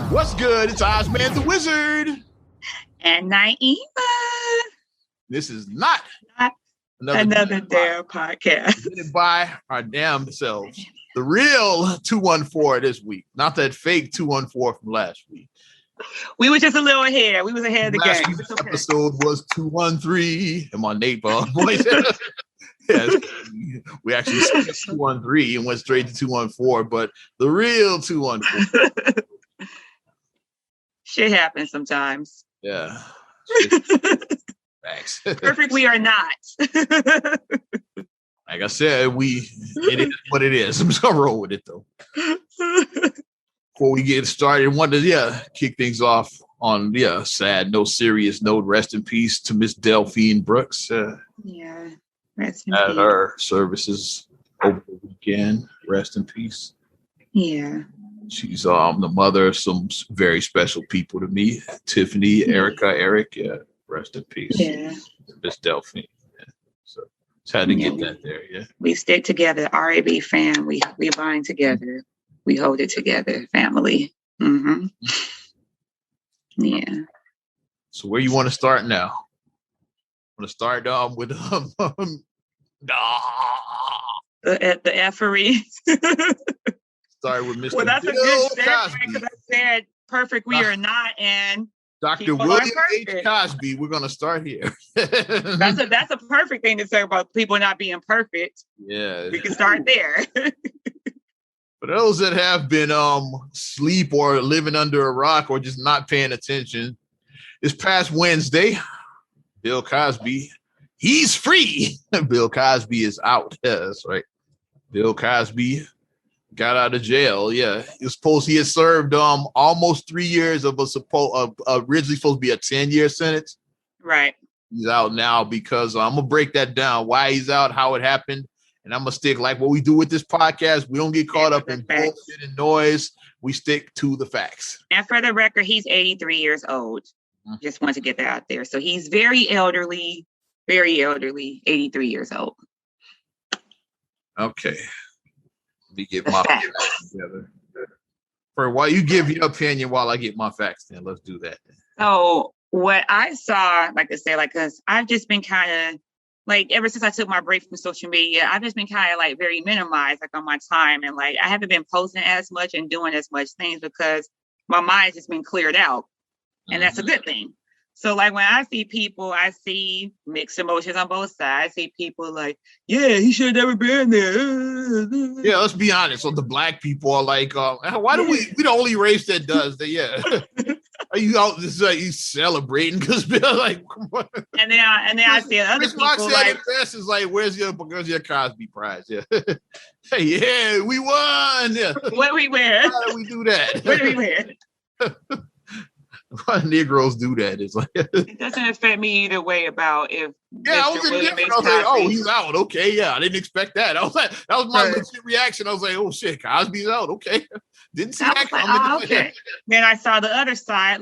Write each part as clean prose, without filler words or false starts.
What's good? It's Ozman the Wizard. And Naima. This is not another damn podcast. Presented by our damn selves. The real 214 this week, not that fake 214 from last week. We were just a little ahead. We was ahead of the last game. Week's episode was 213, and my neighbor voice. Yes, we actually skipped 213 and went straight to 214, but the real 214. Shit happens sometimes. Yeah. Thanks. Perfect we are not. Like I said, it is what it is. I'm just gonna roll with it though. Before we get started, I wanted to kick things off on sad, no serious note. Rest in peace to Miss Delphine Brooks. Rest in at peace. Her services over the weekend. Rest in peace. Yeah. She's the mother of some very special people to me. Tiffany, Erica, Eric. Yeah, rest in peace. Yeah. Miss Delphine. Yeah. So just had to get that there. Yeah. We stick together, RAB fam. We bind together. We hold it together, family. Mm-hmm. Yeah. So where you want to start now? Want to start with the effery. Start with Mr. Well, that's Bill a good Cosby. segue because I said perfect we are not, and Dr. William H. Cosby. We're gonna start here. that's a perfect thing to say about people not being perfect. Yeah, we can start there. For those that have been asleep or living under a rock or just not paying attention, this past Wednesday, Bill Cosby, he's free. Bill Cosby is out. Yeah, that's right. Bill Cosby got out of jail. Yeah, he had served almost 3 years of originally supposed to be a 10-year sentence. Right. He's out now because I'm gonna break that down. Why he's out, how it happened, and I'm gonna stick like what we do with this podcast. We don't get caught up in bullshit and noise. We stick to the facts. And for the record, he's 83 years old. Just want to get that out there. So he's very elderly, 83 years old. Okay. Let me get my facts together. For while you give your opinion while I get my facts, then let's do that. So what I saw, like I said, because I've just been kind of ever since I took my break from social media, I've just been kind of very minimized on my time. And I haven't been posting as much and doing as much things because my mind's just been cleared out. And that's a good thing. So when I see people, I see mixed emotions on both sides. I see people he should have never been there. Yeah, let's be honest. So the black people are why do we the only race that does that? Yeah. Are you out you celebrating because come on. And then I see other Chris people is where's your Cosby prize? Yeah. Hey, yeah, we won. Yeah. What do we wear? How do we do that? What do we wear? Why Negroes do that? It's it doesn't affect me either way about if I was indifferent. I was he's out. Okay, yeah, I didn't expect that. I was that was my legit reaction. I was oh shit, Cosby's out. Okay, didn't see that coming. Okay. Then I saw the other side,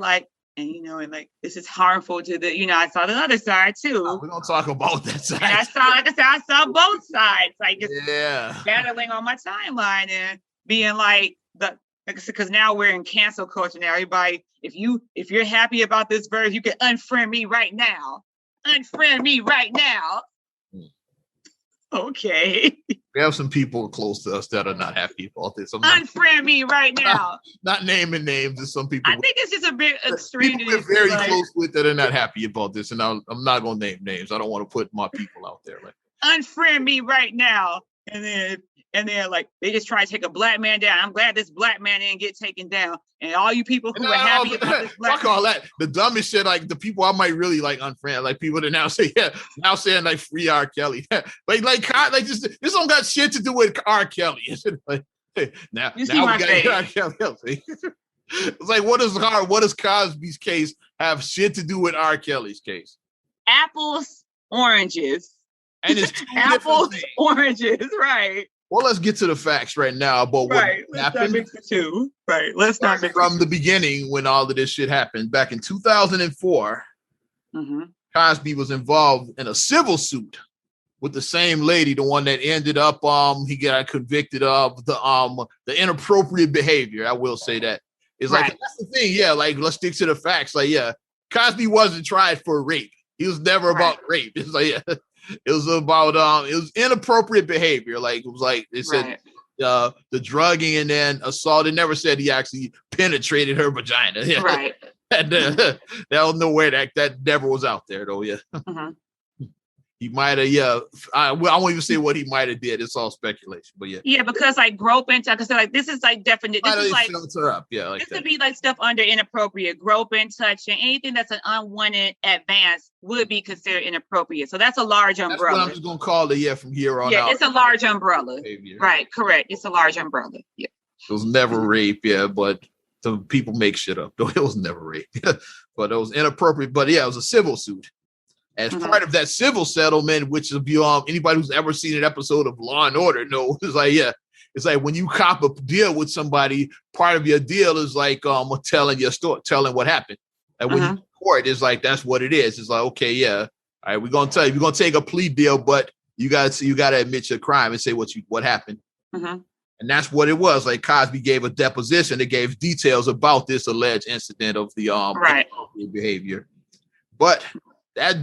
and this is harmful to the. I saw the other side too. We don't talk about that side. And I saw both sides, just battling on my timeline and being because now we're in cancel culture now. Everybody, if you're happy about this verse, you can unfriend me right now. Unfriend me right now. Okay. We have some people close to us that are not happy about this. Unfriend me right now. Not naming names. Just some people. I think it's just a bit extreme. People we're very close with that are not happy about this, and I'm not gonna name names. I don't want to put my people out there. Unfriend me right now, and then they just try to take a black man down. I'm glad this black man didn't get taken down. And all you people who are happy about this black man. All that. The dumbest shit, the people I might really unfriend, people that now say, now saying free R. Kelly. This don't got shit to do with R. Kelly. Now we got R. Kelly. It's what does Cosby's case have shit to do with R. Kelly's case? Apples, oranges. And it's apples, oranges, right. Well, let's get to the facts right now about what happened. Let's not mix the two. Right. Let's not mix from the beginning when all of this shit happened. Back in 2004, Cosby was involved in a civil suit with the same lady, the one that ended up he got convicted of the inappropriate behavior. I will say that. It's like, that's the thing. Yeah, like, let's stick to the facts. Like, yeah, Cosby wasn't tried for rape. He was never about rape. It's like, yeah, it was about it was inappropriate behavior. Like, it was like they said the drugging and then assault. It never said he actually penetrated her vagina. Yeah. Right. And that was nowhere that never was out there though. Yeah. Mm-hmm. He might have, I won't even say what he might have did. It's all speculation, but yeah. Yeah, because like groping, because like this is like definite. This is like filter up, yeah. Like this would be like stuff under inappropriate, groping, touching, anything that's an unwanted advance would be considered inappropriate. So that's a large umbrella. That's what I'm just gonna call it. From here on out. Yeah, it's a large umbrella. Behavior. Right, correct. It's a large umbrella. Yeah. It was never rape, but the people make shit up. Though it was never rape, but it was inappropriate. But yeah, it was a civil suit. As part of that civil settlement, which is anybody who's ever seen an episode of Law and Order knows, it's like when you cop a deal with somebody, part of your deal is like telling your story, telling what happened. And when you court, it's like that's what it is. It's like, okay, yeah, all right, we're gonna tell you, we're gonna take a plea deal, but you gotta admit your crime and say what happened. And that's what it was. Like Cosby gave a deposition that gave details about this alleged incident of the behavior, but.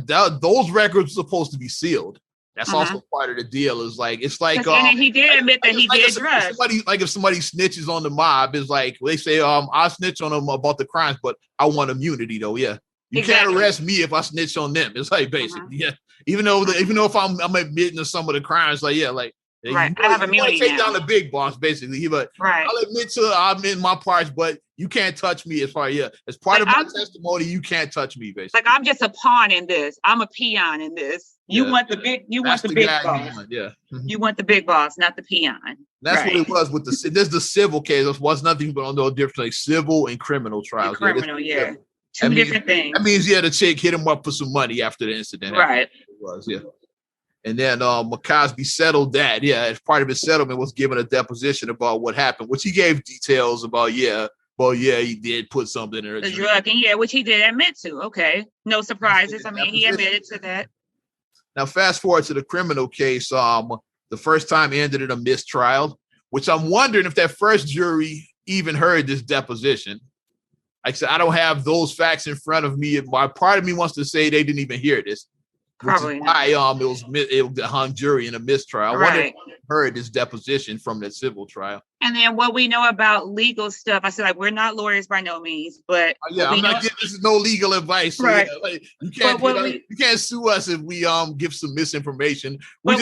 Those records are supposed to be sealed. That's also part of the deal. Is like it's like and he did admit that he did drugs. If somebody snitches on the mob, is like they say I snitch on them about the crimes, but I want immunity though. Yeah, you can't arrest me if I snitch on them. It's like basically even though if I'm admitting to some of the crimes, like I have immunity. Take down the big boss basically, but I'll admit I'm in my parts, but you can't touch me as part of my testimony. You can't touch me, basically. Like I'm just a pawn in this. I'm a peon in this. You want the big. You want the big boss. You want the big boss, not the peon. That's what it was with the. This is the civil case. It was nothing but no difference like civil and criminal trials. Criminal, two different things. That means the chick hit him up for some money after the incident. Right. It was And then Cosby settled that. Yeah, as part of his settlement was given a deposition about what happened, which he gave details about. He did put something in her drug, and which he did admit to. Okay, no surprises. I mean, he admitted to that. Now, fast forward to the criminal case. The first time ended in a mistrial, which I'm wondering if that first jury even heard this deposition. Like I said, I don't have those facts in front of me. My part of me wants to say they didn't even hear this. Probably why it was a hung jury in a mistrial. I wonder if they heard this deposition from that civil trial. And then what we know about legal stuff, I said, like, we're not lawyers by no means, but I'm not giving this is no legal advice. So right. You can't sue us if we give some misinformation. We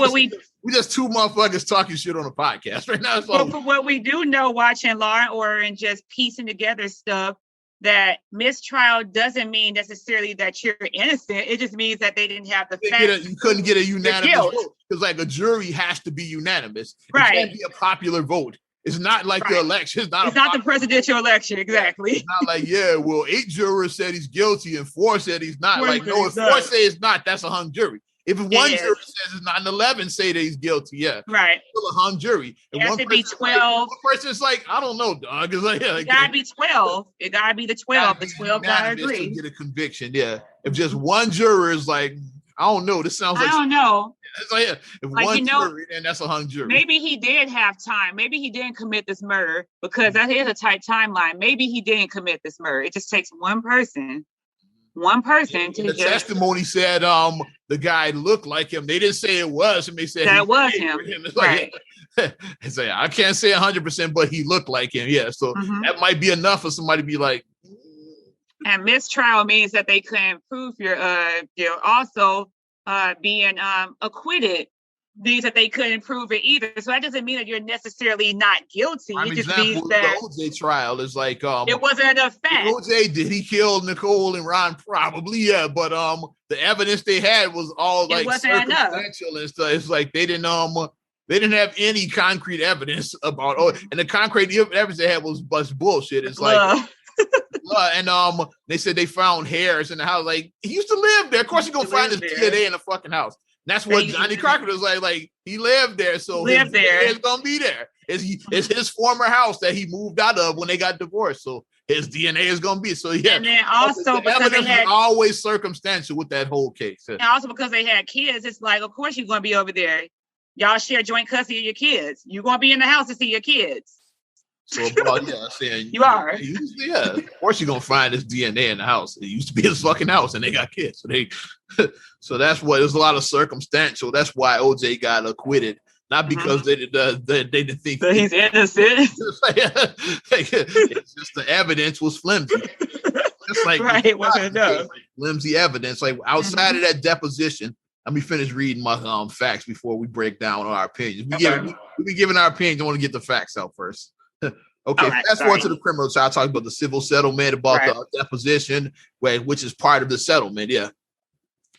just two motherfuckers talking shit on a podcast right now. But for what we do know, watching Law and Order and just piecing together stuff, that mistrial doesn't mean necessarily that you're innocent. It just means that they didn't have the facts. You couldn't get a unanimous vote because, like, a jury has to be unanimous. Right. It can't be a popular vote. It's not like the election. It's not the presidential election, exactly. It's not like 8 jurors said he's guilty and 4 said he's not. If 4 say it's not, that's a hung jury. If one jury says it's not, and 11 say that he's guilty, right, still a hung jury. And it has to be 12. One person's like, I don't know, dog. It's like, it gotta be 12. It gotta be the 12. The 12 gotta agree. To get a conviction, If just one juror is like, I don't know, this sounds like I don't know. It's like, if one jury, then that's a hung jury. Maybe he did have time. Maybe he didn't commit this murder because that is a tight timeline. Maybe he didn't commit this murder. It just takes one person to the testimony said the guy looked like him. They didn't say it was him. They said that was him. It's like, it's like, I can't say 100%, but he looked like him. Yeah, so that might be enough for somebody to be like. And mistrial means that they couldn't prove your guilt. Also, being acquitted means that they couldn't prove it either. So that doesn't mean that you're necessarily not guilty. It just means that the OJ trial is like it wasn't enough fact. OJ, did he kill Nicole and Ron? Probably, but the evidence they had was all like circumstantial and stuff. It's like they didn't have any concrete evidence about and the concrete evidence they had was bullshit. It's like and they said they found hairs in the house. Like, he used to live there. Of course you're gonna find his DNA in the fucking house. That's what Johnny Crockett was like. Like, he lived there, so his DNA is gonna be there. It's his former house that he moved out of when they got divorced. So his DNA is gonna be. So yeah. And then also the evidence is always circumstantial with that whole case. And also because they had kids, it's like, of course you're gonna be over there. Y'all share joint custody of your kids. You're gonna be in the house to see your kids. So about saying You are. Of course you're gonna find this DNA in the house. It used to be his fucking house, and they got kids. So so that's what. There's a lot of circumstantial. That's why OJ got acquitted, not because they didn't think that he's innocent. It's just the evidence was flimsy. It's like it wasn't enough. Flimsy evidence. Like outside of that deposition. Let me finish reading my facts before we break down our opinions. We be giving our opinions. I want to get the facts out first. Okay, fast forward to the criminal side. I talked about the civil settlement, about the deposition, which is part of the settlement. Yeah.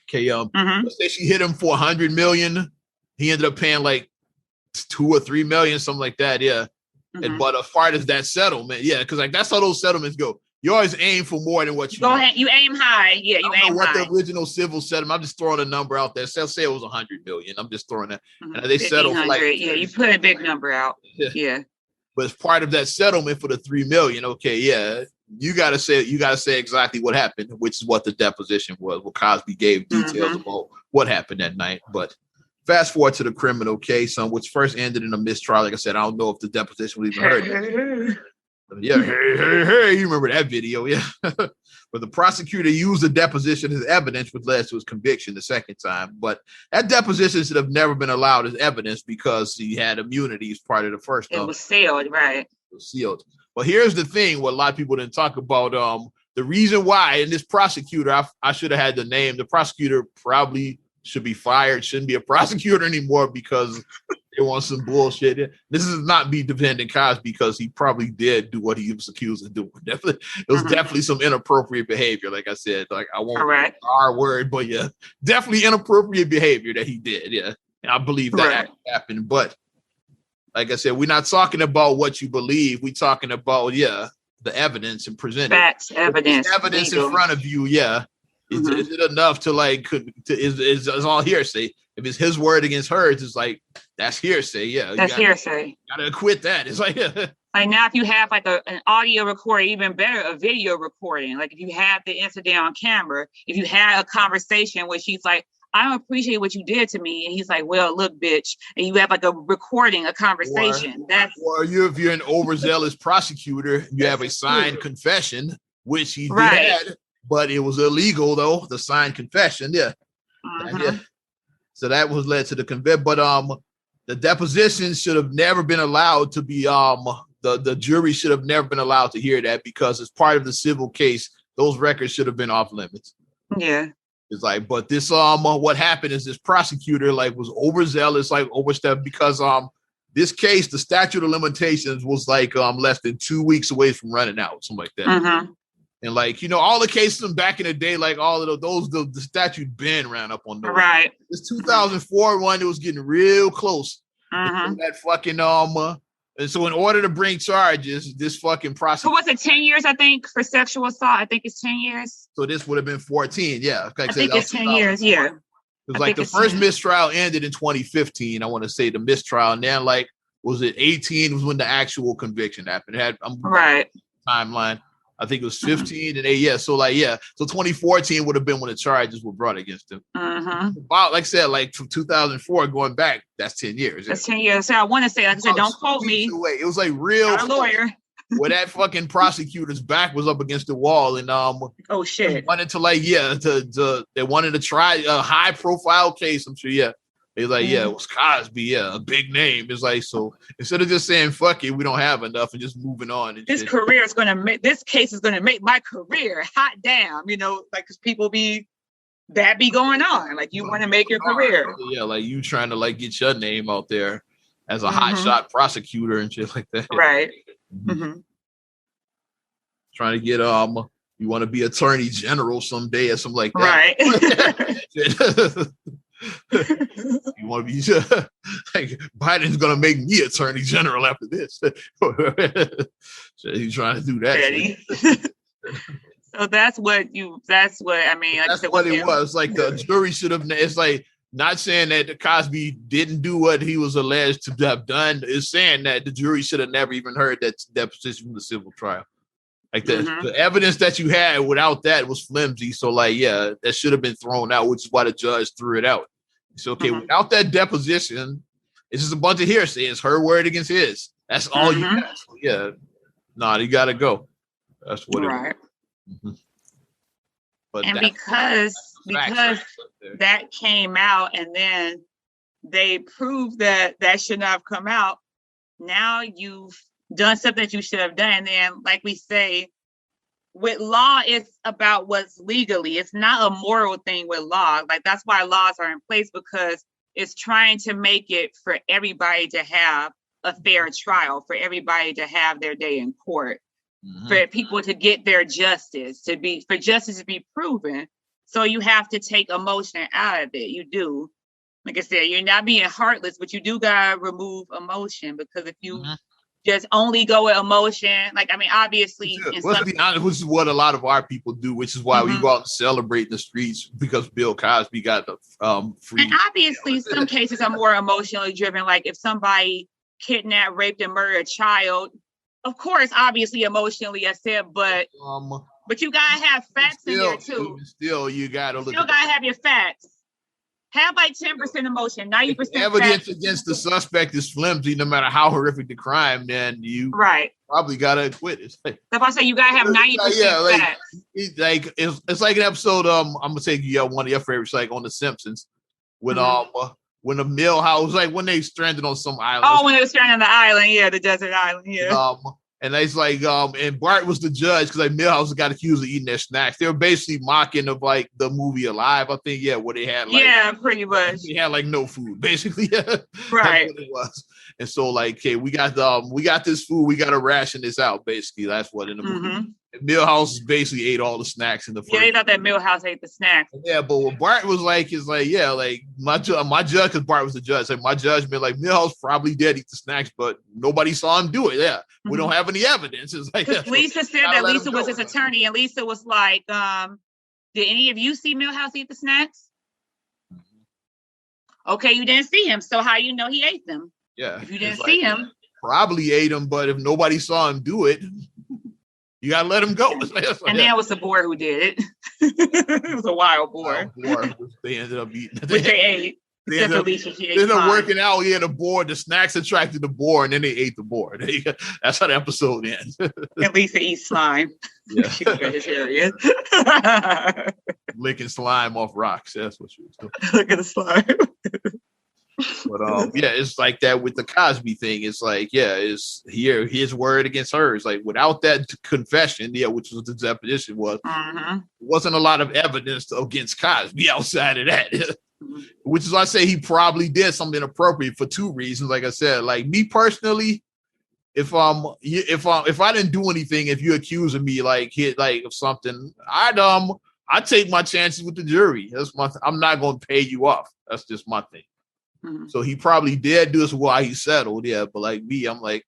Okay. Let's say she hit him for $100 million. He ended up paying like $2 or $3 million, something like that. Yeah. But as far as that settlement, because like that's how those settlements go. You always aim for more than what you go ahead. You aim high. Yeah, you aim high. What the original civil settlement? I'm just throwing a number out there. Say it was $100 million. I'm just throwing that. And they settled for like you put a big number out. Yeah. But as part of that settlement for the $3 million, you gotta say exactly what happened, which is what the deposition was. What Cosby gave details about what happened that night. But fast forward to the criminal case, which first ended in a mistrial. Like I said, I don't know if the deposition was even heard. Hey, you remember that video, but the prosecutor used the deposition as evidence, which led to his conviction the second time. But that deposition should have never been allowed as evidence because he had immunity as part of the first. It was sealed, right? It was sealed. Well, here's the thing: what a lot of people didn't talk about. The reason why, and this prosecutor, I should have had the name. The prosecutor probably should be fired. Shouldn't be a prosecutor anymore because they want some bullshit. This is not me defending Cosby because he probably did do what he was accused of doing. Definitely, it was definitely some inappropriate behavior. Like I said, like I won't use our word, but definitely inappropriate behavior that he did. Yeah, and I believe that happened. But like I said, we're not talking about what you believe. We're talking about the evidence and presenting facts, evidence in front of you. Yeah, is it enough to like? Is all hearsay? If it's his word against hers, it's like that's hearsay. Yeah, that's hearsay. Gotta acquit that. It's like like now, if you have like an audio recording, even better, a video recording. Like if you have the incident on camera, if you had a conversation where she's like, "I don't appreciate what you did to me," and he's like, "Well, look, bitch," and you have like a recording, a conversation. Or if you're an overzealous prosecutor, you have a signed confession, which he did, but it was illegal though. The signed confession, yeah. So that was led to the convict, but the deposition should have never been allowed to be the jury should have never been allowed to hear that because as part of the civil case, those records should have been off limits. Yeah. It's like, but this what happened is this prosecutor like was overzealous, like overstepped because this case, the statute of limitations was like less than 2 weeks away from running out, something like that. And like, all the cases from back in the day, like all of those, the statute been ran up on those. Right. This 2004 one, it was getting real close. That fucking and so in order to bring charges, this fucking prosecutor. So was it 10 years? I think for sexual assault, I think it's 10 years. So this would have been 14. Yeah, I think it's 10 years. Yeah. It was like the first mistrial ended in 2015. I want to say the mistrial, and then like was it 18 was when the actual conviction happened. It had timeline. I think it was 15 and so like so 2014 would have been when the charges were brought against him. About like I said, like from 2004 going back, that's 10 years. That's 10 years. So I want to say, like I said, don't quote me. It was like real. Not a lawyer. Where that fucking prosecutor's back was up against the wall, and oh shit, they wanted to they wanted to try a high profile case. I'm sure He's like, it was Cosby, a big name. It's like, so instead of just saying, fuck it, we don't have enough and just moving on. And this case is going to make my career hot damn, like, cause people be going on. Like you want to make your career. Yeah. Like you trying to like get your name out there as a hot shot prosecutor and shit like that. Right. Trying to get, you want to be attorney general someday or something like that. Right. You want to be like Biden's gonna make me attorney general after this. So he's trying to do that. So that's what I mean. Like that's what it was. Like the jury should have. It's like not saying that Cosby didn't do what he was alleged to have done. It's saying that the jury should have never even heard that deposition from the civil trial. Like the evidence that you had without that was flimsy. So like, that should have been thrown out, which is why the judge threw it out. So, okay, without that deposition, it's just a bunch of hearsay. It's her word against his. That's all you got. So, yeah. Nah, you gotta go. That's what it right. was. But And because that came out and then they proved that should not have come out, now you've done something that you should have done. And then, like we say, with law, it's about what's legally. It's not a moral thing with law. Like, that's why laws are in place, because it's trying to make it for everybody to have a fair trial, for everybody to have their day in court, for people to get their justice, for justice to be proven. So you have to take emotion out of it. You do. Like I said, you're not being heartless, but you do gotta remove emotion, because if you just only go with emotion, like, I mean, obviously, let's be honest, which is what a lot of our people do, which is why we go out and celebrate in the streets, because Bill Cosby got the free. And obviously, some cases are more emotionally driven. Like if somebody kidnapped, raped, and murdered a child, of course, obviously emotionally upset, but you gotta have facts in there too. Still, you gotta have your facts. Have like 10% emotion, 90% evidence against the suspect is flimsy, no matter how horrific the crime, then you probably gotta acquit it. That's why I say you gotta have 90% facts. It's like an episode. I'm gonna say one of your favorites, like on The Simpsons, when the Millhouse, like when they stranded on some island. Oh, when they were stranded on the island, the desert island, And it's like, and Bart was the judge, because like Millhouse got accused of eating their snacks. They were basically mocking of like the movie Alive, I think, where they had like pretty much. They had like no food, basically. Right. That's what it was. And so like, okay, we got this food, we gotta ration this out, basically. That's what in the movie. And Millhouse basically ate all the snacks in the first. Yeah, they thought that Millhouse ate the snacks. Yeah, but what Bart was like is like, my judge, because Bart was the judge, like my judgment, like Millhouse probably did eat the snacks, but nobody saw him do it. Yeah, we don't have any evidence. It's like Lisa said that Lisa was his attorney, and Lisa was like, did any of you see Millhouse eat the snacks? Okay, you didn't see him, so how you know he ate them? Yeah, if you didn't see him, probably ate them, but if nobody saw him do it, you gotta let him go. And then it was the boar who did it. It was a wild boar. They ended up eating. Which they ate. They ended up working out. The boar. The snacks attracted the boar, and then they ate the boar. That's how the episode ends. At least they eat slime. Yeah. She got his area. Licking slime off rocks. That's what she was doing. Look at the slime. But it's like that with the Cosby thing. It's like, it's his word against hers. Like without that confession, which was the deposition was, wasn't a lot of evidence against Cosby outside of that. Which is why I say he probably did something inappropriate for two reasons. Like I said, like me personally, if I didn't do anything, if you accuse of me of something, I'd take my chances with the jury. I'm not going to pay you off. That's just my thing. So he probably did do this while he settled, but like me, I'm like,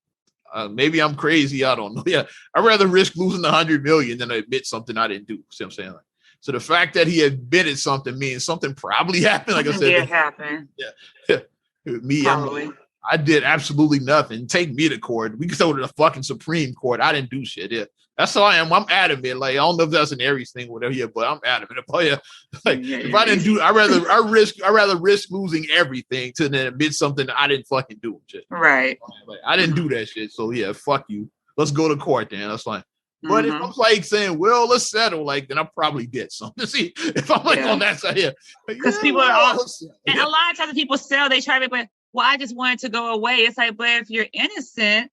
maybe I'm crazy. I don't know. I'd rather risk losing $100 million than admit something I didn't do. See what I'm saying? So the fact that he admitted something means something probably happened. Like I said, it happened. Yeah. Me, I did absolutely nothing. Take me to court. We can go to the fucking Supreme Court. I didn't do shit. Yeah. That's how I am. I'm adamant. Like, I don't know if that's an Aries thing, whatever, but I'm adamant. But if I didn't do, I rather risk losing everything to then admit something that I didn't fucking do. Shit. Right. Like, I didn't do that shit. So fuck you. Let's go to court then. That's fine. But if I'm like saying, well, let's settle, like, then I probably did something. See, if I'm like on that side here. Because people are all, and a lot of times people sell, they try to be, well, I just wanted to go away. It's like, but if you're innocent.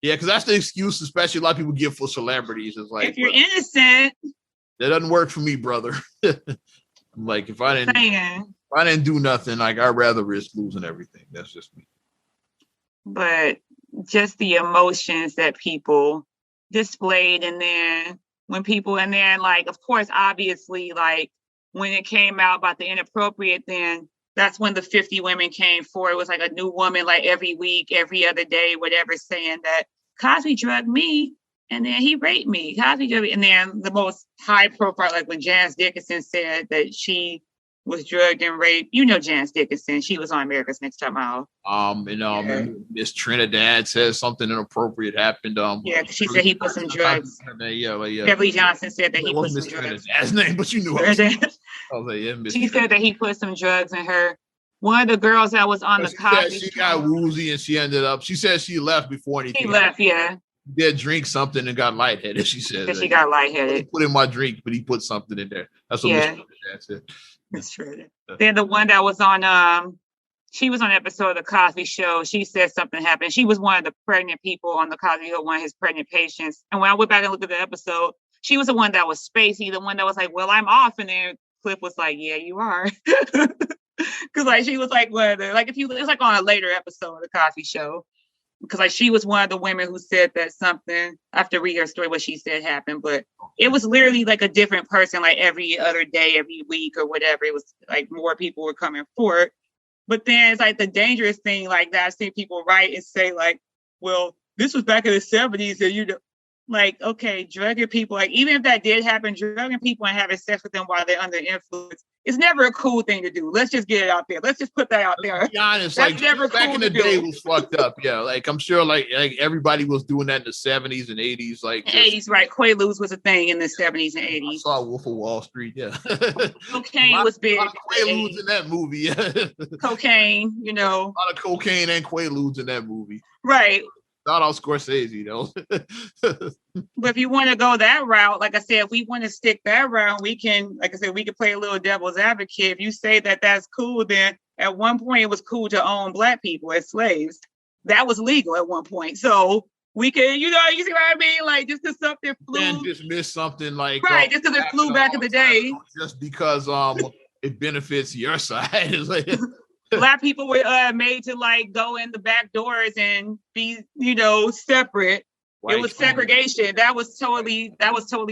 Yeah, because that's the excuse, especially a lot of people give for celebrities. It's like, if you're innocent. That doesn't work for me, brother. I'm like, if I didn't do nothing, like, I'd rather risk losing everything. That's just me. But just the emotions that people displayed, and then like, of course, obviously, like when it came out about the inappropriate, then that's when the 50 women came forward. It was like a new woman, like every week, every other day, whatever, saying that Cosby drugged me and then he raped me. Cosby drugged me. And then the most high profile, like when Janice Dickinson said that she was drugged and raped. You know Janice Dickinson. She was on America's Next Top Model. Miss Trinidad says something inappropriate happened. She said he put some drugs. Beverly Johnson said that he put some drugs. Trinidad's name, but you knew her. She said that he put some drugs in her. one of the girls that was on the Cosby she show. got woozy and she ended up. She said she left before anything. She left, yeah. Did drink something and got lightheaded. She said she got lightheaded. He put in my drink, but he put something in there. That's what That's it. That's true. Then the one that was on she was on an episode of the Cosby Show. She said something happened. She was one of the pregnant people on the Cosby Show, one of his pregnant patients. And when I went back and looked at the episode, she was the one that was spacey, the one that was like, well, I'm off. And then Cliff was like, yeah, you are. Because like she was like one of the, like if you, it's like on a later episode of the Cosby Show. Because like she was one of the women who said that something, I have to read her story, what she said happened, but it was literally like a different person, like every other day, every week or whatever. It was like more people were coming forward. But then it's like the dangerous thing, like that I've seen people write and say like, well, this was back in the 70s and you know, like, okay, drugging people, like even if that did happen, drugging people and having sex with them while they're under influence, it's never a cool thing to do. Let's just get it out there. Let's just put that out there. To be honest, that's like never back cool in the day was fucked up. Yeah, like I'm sure like everybody was doing that in the 70s and 80s. Like 80s, right? Quaaludes was a thing in the 70s and 80s. I saw Wolf of Wall Street. Yeah, cocaine was big. A lot of Quaaludes in that movie. Yeah, cocaine. You know, a lot of cocaine and Quaaludes in that movie. Right. Not all Scorsese, though. But if you want to go that route, like I said, if we want to stick that route, we can, like I said, we can play a little devil's advocate. If you say that that's cool, then at one point it was cool to own Black people as slaves. That was legal at one point. So we can, you know, you see what I mean? Like just because something flew. And dismiss something like. Right, just because it flew back in the day. Just because it benefits your side. It's like. Black people were made to like go in the back doors and be, you know, separate. It was segregation. That was totally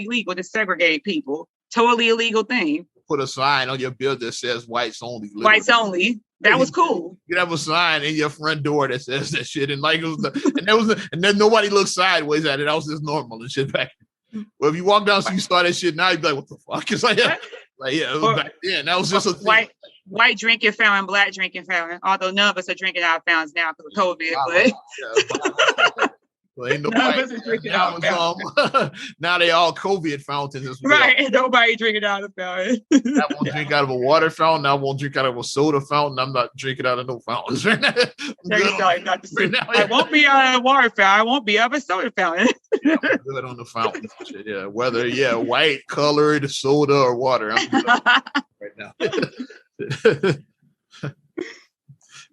legal to segregate people. Totally illegal thing. Put a sign on your building that says whites only. Literally. Whites only. That was cool. You have a sign in your front door that says that shit, and like it was, and then nobody looked sideways at it. That was just normal and shit back. Well, if you walk down, so you saw that shit now, you'd be like, "What the fuck?" It's like, yeah, it was back then. That was just a thing. White drinking fountain, Black drinking fountain. Although none of us are drinking out of fountains now because of COVID, but well, ain't nobody drinking out of fountains. Now they all COVID fountains. Right, nobody drinking out of a fountain. I won't drink out of a water fountain. I won't drink out of a soda fountain. I'm not drinking out of no fountains right now. I won't be out of a water fountain. I won't be out of a soda fountain. I'm good on the fountains. Yeah, whether white, colored, soda, or water. I'm good right now.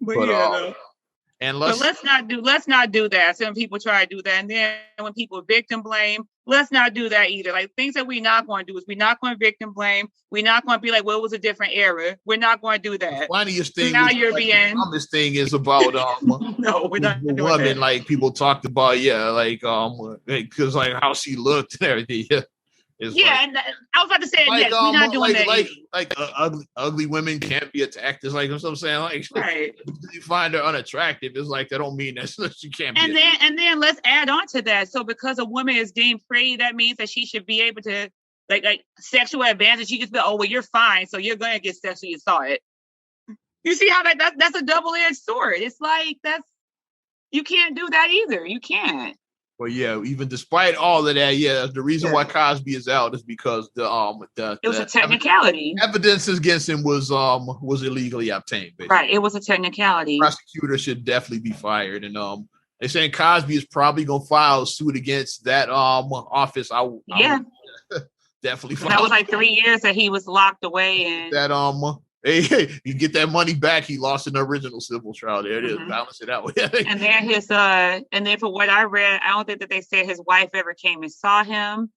But let's not do that. Some people try to do that, and then when people victim blame, let's not do that either. Like things that we're not going to do is we're not going to victim blame. We're not going to be like, well, it was a different era. We're not going to do that. The funniest thing now you're being. The dumbest thing is about no, we're not the doing woman. That. Like people talked about, because like how she looked and everything. Yeah, and I was about to say, yes, we're not doing that. Ugly women can't be attacked. It's like, you know what I'm saying, like, right. You find her unattractive. It's like that don't mean that she can't. And then let's add on to that. So because a woman is deemed pretty, that means that she should be able to like sexual advantage. She just be, oh well, you're fine, so you're gonna get sexually assaulted. You see how that's a double-edged sword. It's like you can't do that either. You can't. Well, yeah, even despite all of that, the reason why Cosby is out is because it was a technicality. Evidence against him was illegally obtained. Basically. Right, it was a technicality. The prosecutor should definitely be fired, and they're saying Cosby is probably gonna file a suit against that office. Definitely. That was like 3 years that he was locked away, and that Hey, you get that money back. He lost an original civil trial. There it is. Balance it out. And then and then for what I read, I don't think that they said his wife ever came and saw him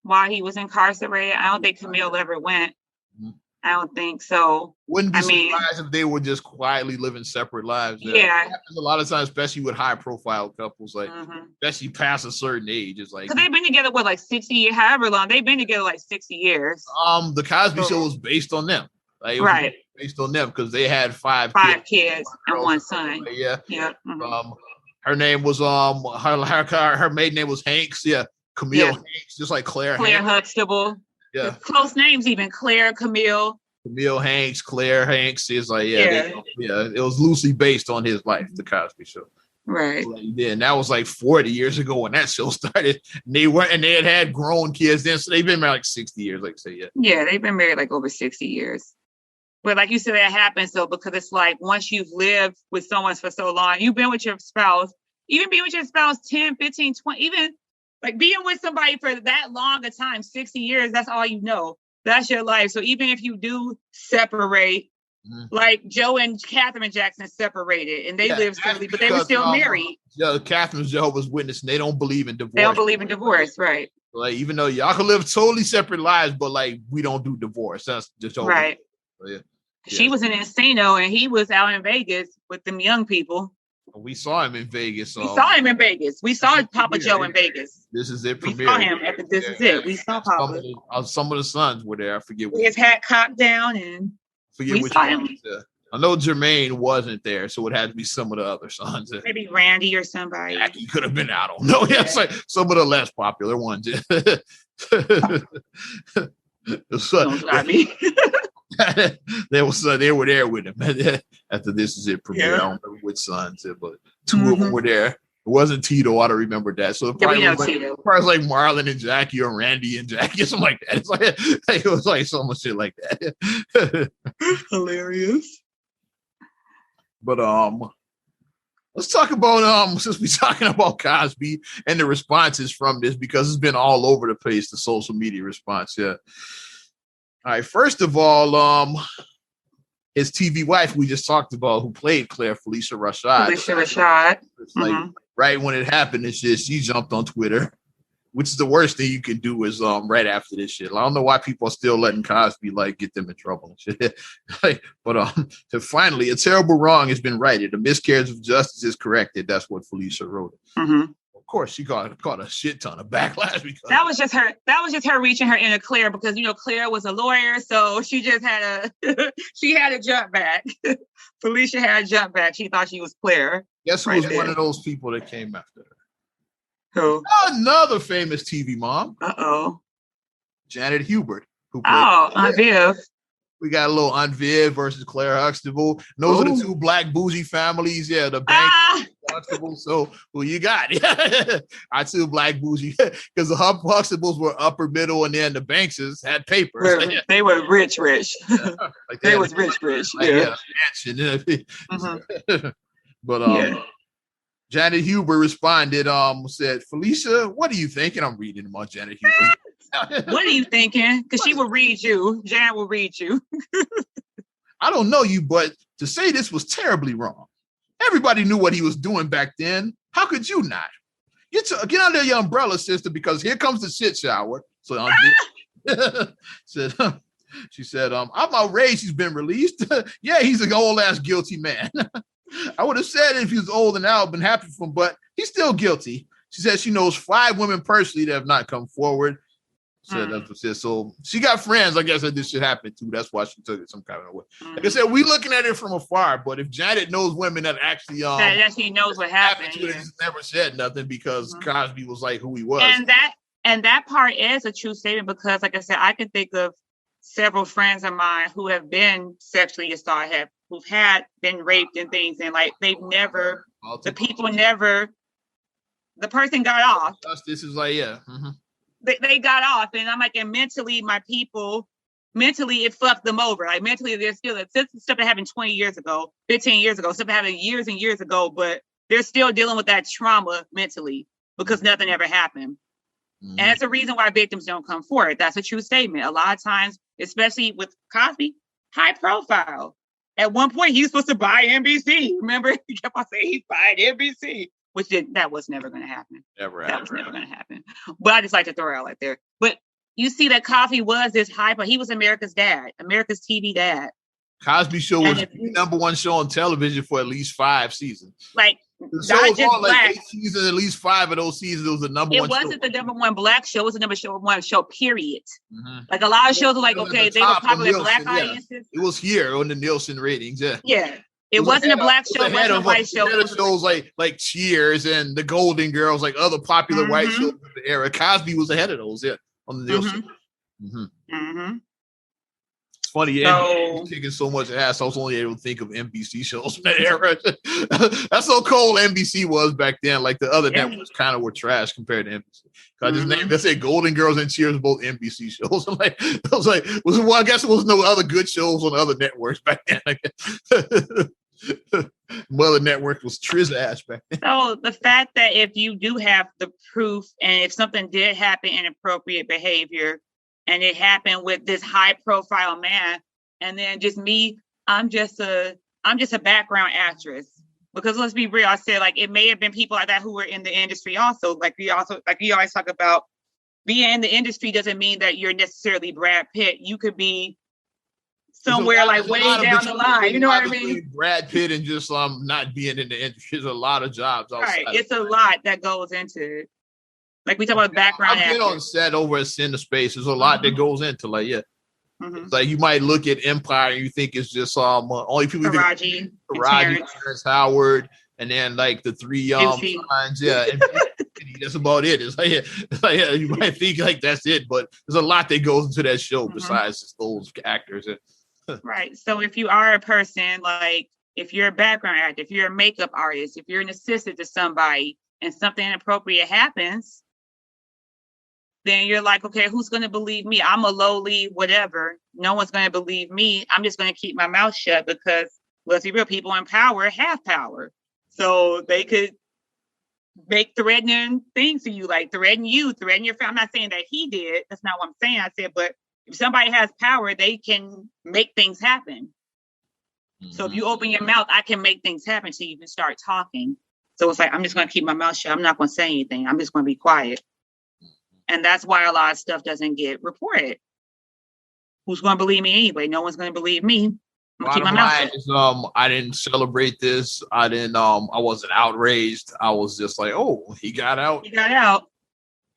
while he was incarcerated. I don't think Camille ever went. Mm-hmm. I don't think so. Wouldn't be surprised if they were just quietly living separate lives. Yeah. It happens a lot of times, especially with high profile couples, like especially past a certain age. It's like because they've been together like 60 years, however long they've been together, like 60 years. The Cosby Show was based on them. Like, right. Based on them because they had five kids and one son. Yeah. Mm-hmm. Her name was her maiden name was Hanks. Yeah. Camille Hanks, just like Claire Huxtable. Yeah. Close names even. Claire, Camille. Camille Hanks, Claire Hanks is like it was loosely based on his life, the Cosby Show. Right. And that was like 40 years ago when that show started. And they had grown kids then, so they've been married like 60 years, like say Yeah, they've been married like over 60 years. But like you said, that happens. So because it's like once you've lived with someone for so long, you've been with your spouse, even being with your spouse 10, 15, 20, even like being with somebody for that long a time, 60 years, that's all you know. That's your life. So even if you do separate, like Joe and Catherine Jackson separated and they lived separately, but they were still married. Yeah, Catherine's Jehovah's Witness, and they don't believe in divorce. They don't believe in divorce, right? Like, even though y'all can live totally separate lives, but like we don't do divorce. That's just right. So, yeah. She was in Encino and he was out in Vegas with them young people. We saw him in Vegas. We saw him in Vegas. We saw Papa Joe in Vegas. This is it. We saw him at the This Is It. We saw Papa. Some of the sons were there. I forget. His hat cocked down and forget which one. I know Jermaine wasn't there, so it had to be some of the other sons. Maybe Randy or somebody. He could have been. I don't know. Yeah, it's like some of the less popular ones. They were there with him after This Is It premiere. I don't remember which sons, but two of them were there. It wasn't Tito. I don't remember that. So it probably was like Marlon and Jackie or Randy and Jackie, something like that. It's like it was like so much shit like that. Hilarious. But let's talk about since we're talking about Cosby and the responses from this, because it's been all over the place, the social media response. Yeah. All right. First of all, his TV wife we just talked about, who played Claire, Felicia Rashad. It's like right when it happened, it's just she jumped on Twitter, which is the worst thing you can do is right after this shit. I don't know why people are still letting Cosby like get them in trouble and shit. But so finally, a terrible wrong has been righted. A miscarriage of justice is corrected. That's what Felicia wrote. Of course, she caught a shit ton of backlash because that was just her reaching her inner Claire, because Claire was a lawyer, so she just had a jump back. Felicia had a jump back. She thought she was Claire. Guess who was one of those people that came after her? Who? Another famous TV mom. Janet Hubert. Who played Aunt Viv. We got a little Aunt Viv versus Claire Huxtable. Those are the two black bougie families. Yeah, the bank Huxtable. So who you got? Our two black bougie, because the Huxtables were upper middle, and then the Bankses had papers. They were rich. Like they was rich. Like, But Janet Hubert responded, said, Felicia, what are you thinking? I'm reading about Janet Hubert. What are you thinking? Because she will read you. Janet will read you. I don't know you, but to say this was terribly wrong. Everybody knew what he was doing back then. How could you not? Get under your umbrella, sister, because here comes the shit shower. So she said, I'm outraged he's been released. Yeah, he's an old ass guilty man. I would have said if he was old and out, been happy for him, but he's still guilty. She said she knows 5 women personally that have not come forward. So she got friends, I guess, that this should happen too. That's why she took it some kind of way. Like I said, we looking at it from afar, but if Janet knows women that actually that she knows what happened, she never said nothing because Cosby was like who he was. And that part is a true statement, because like I said, I can think of several friends of mine who have been sexually assaulted, who've been raped and things, and like the person got off. This is like They got off, and I'm like, and mentally, it fucked them over. Like mentally, they're still stuff that happened 20 years ago, 15 years ago, stuff that happened years and years ago, but they're still dealing with that trauma mentally because nothing ever happened. And that's a reason why victims don't come forward. That's a true statement. A lot of times, especially with Cosby, high profile. At one point, he was supposed to buy NBC. Remember, he kept on saying he's buying NBC. That was never going to happen. That was never going to happen. But I just like to throw it out like there. But you see that Cosby was this hype. He was America's dad, America's TV dad. Cosby Show was the number one show on television for at least 5 seasons. Like, the show was on like 8 seasons, at least 5 of those seasons. It was the number one show. It wasn't the number one black show. It was the number one show, period. Like, a lot of shows were like, okay, they were popular in black audiences. It was here on the Nielsen ratings, Yeah. It wasn't a black show. It wasn't a white show. It shows like Cheers and the Golden Girls, like other popular white shows of the era. Cosby was ahead of those, on the Nielsen. It's funny, So, NBC's kicking so much ass. I was only able to think of NBC shows from that era. That's how cold NBC was back then. Like the other networks kind of were trash compared to NBC. I just named, let's say, Golden Girls and Cheers, both NBC shows. I was like, well, I guess there was no other good shows on other networks back then. Mother Network was Triz ass back then. So the fact that if you do have the proof, and if something did happen, inappropriate behavior, and it happened with this high profile man, and then just me, I'm just a background actress. Because let's be real, I said, like, it may have been people like that who were in the industry also. Like we always talk about, being in the industry doesn't mean that you're necessarily Brad Pitt. You could be somewhere like way down the line. You know what I mean? Brad Pitt and just not being in the industry. There's a lot of jobs outside. Right. It's a lot that goes into it. Like we talk about background. I've been on set over at CineSpace. There's a lot that goes into like you might look at Empire and you think it's just only people Taraji, Terrence Howard, and then like the three signs, and that's about it. It's like, you might think like that's it, but there's a lot that goes into that show besides just those actors. Right. So if you are a person, like if you're a background actor, if you're a makeup artist, if you're an assistant to somebody and something inappropriate happens, then you're like, okay, who's going to believe me? I'm a lowly whatever. No one's going to believe me. I'm just going to keep my mouth shut because, let's be real, people in power have power. So they could make threatening things to you, like threaten you, threaten your family. I'm not saying that he did. That's not what I'm saying. I said, but if somebody has power, they can make things happen. So if you open your mouth, I can make things happen so you can start talking. So it's like, I'm just going to keep my mouth shut. I'm not going to say anything. I'm just going to be quiet. And that's why a lot of stuff doesn't get reported. Who's going to believe me anyway? No one's going to believe me. I'm going to keep my mouth shut. I didn't celebrate this. I wasn't outraged. I was just like, oh, he got out. He got out.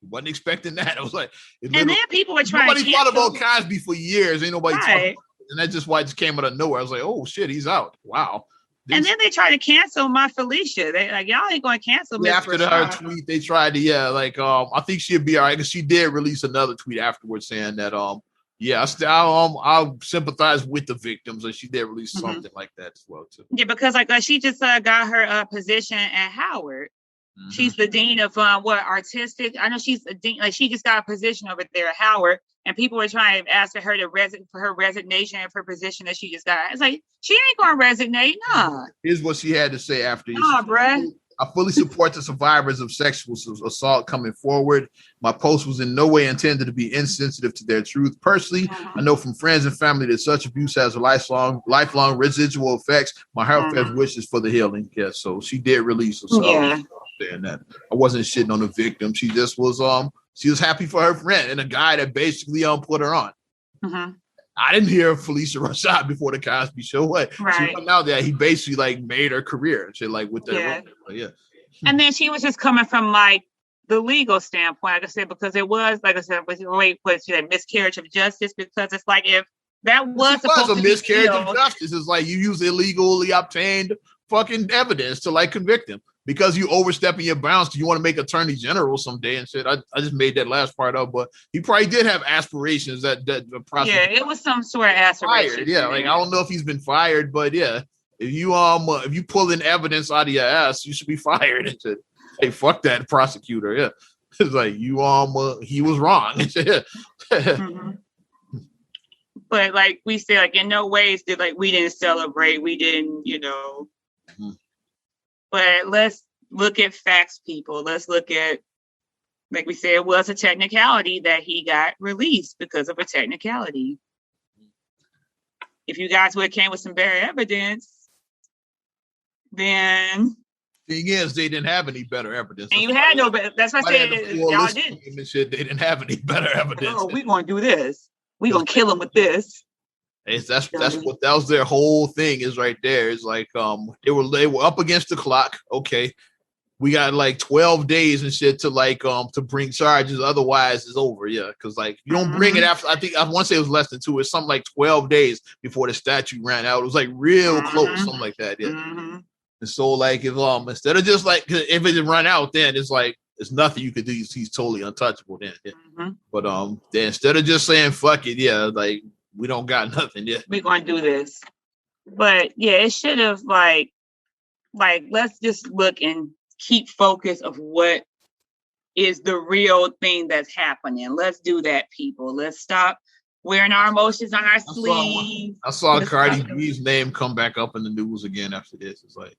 Wasn't expecting that. I was like, and then people were trying. Nobody thought about Cosby for years. Ain't nobody talking about it. And that's just why it just came out of nowhere. I was like, oh shit, he's out. Wow. And then they tried to cancel my Felicia. They like, y'all ain't going to cancel me. After her tweet, they tried to, I think she'd be all right because she did release another tweet afterwards saying that, I'll sympathize with the victims, and she did release something like that as well too. Yeah, because she just got her position at Howard. She's the dean of artistic. I know she's a dean. Like she just got a position over there at Howard, and people were trying to ask her for her resignation of her position that she just got. It's like she ain't gonna resignate. Nah. Here's what she had to say after. Nah, bruh. I fully support the survivors of sexual assault coming forward. My post was in no way intended to be insensitive to their truth. Personally, I know from friends and family that such abuse has a lifelong residual effects. My heartfelt wishes for the healing. Yes, so she did release herself. Yeah. Saying that I wasn't shitting on the victim. She just was she was happy for her friend and a guy that basically put her on. I didn't hear Felicia Rashad before the Cosby Show. What? Right. She found out that he basically like made her career and shit like with that. Yeah. And then she was just coming from like the legal standpoint, like I said, because it was like I said, was a miscarriage of justice, because it's like if that was a miscarriage of justice, it's like you use illegally obtained fucking evidence to like convict him. Because you overstepping your bounds, because you want to make attorney general someday and shit. I just made that last part up, but he probably did have aspirations that the process. Yeah, it was some sort of aspiration. Fired. Yeah, like I don't know if he's been fired, but yeah, if you pull in evidence out of your ass, you should be fired. And shit. Hey, fuck that prosecutor. Yeah, it's like you he was wrong. But like we said, like in no ways did we didn't celebrate. We didn't, But let's look at facts, people. Let's look at, like we said, it was a technicality that he got released because of a technicality. If you guys would have came with some better evidence, then... Thing is, they didn't have any better evidence. And you had no better... That's what I said. Y'all didn't. Shit, they didn't have any better evidence. Oh, we're going to do this. We're going to kill him with this. That was their whole thing is right there. It's like they were up against the clock. Okay, we got like 12 days and shit to bring charges. Otherwise, it's over. Yeah, because like you don't bring it after. I want to say it was less than 2. It's something like 12 days before the statute ran out. It was like real close, something like that. Yeah. And so like if instead of just like if it didn't run out, then it's like there's nothing you could do. He's totally untouchable then. Yeah. But then instead of just saying fuck it, yeah, like. we don't got nothing yet. We're gonna do this. But yeah, it should have like let's just look and keep focus of what is the real thing that's happening. Let's do that, people. Let's stop wearing our emotions on our sleeves. I saw Cardi B's name come back up in the news again after this. It's like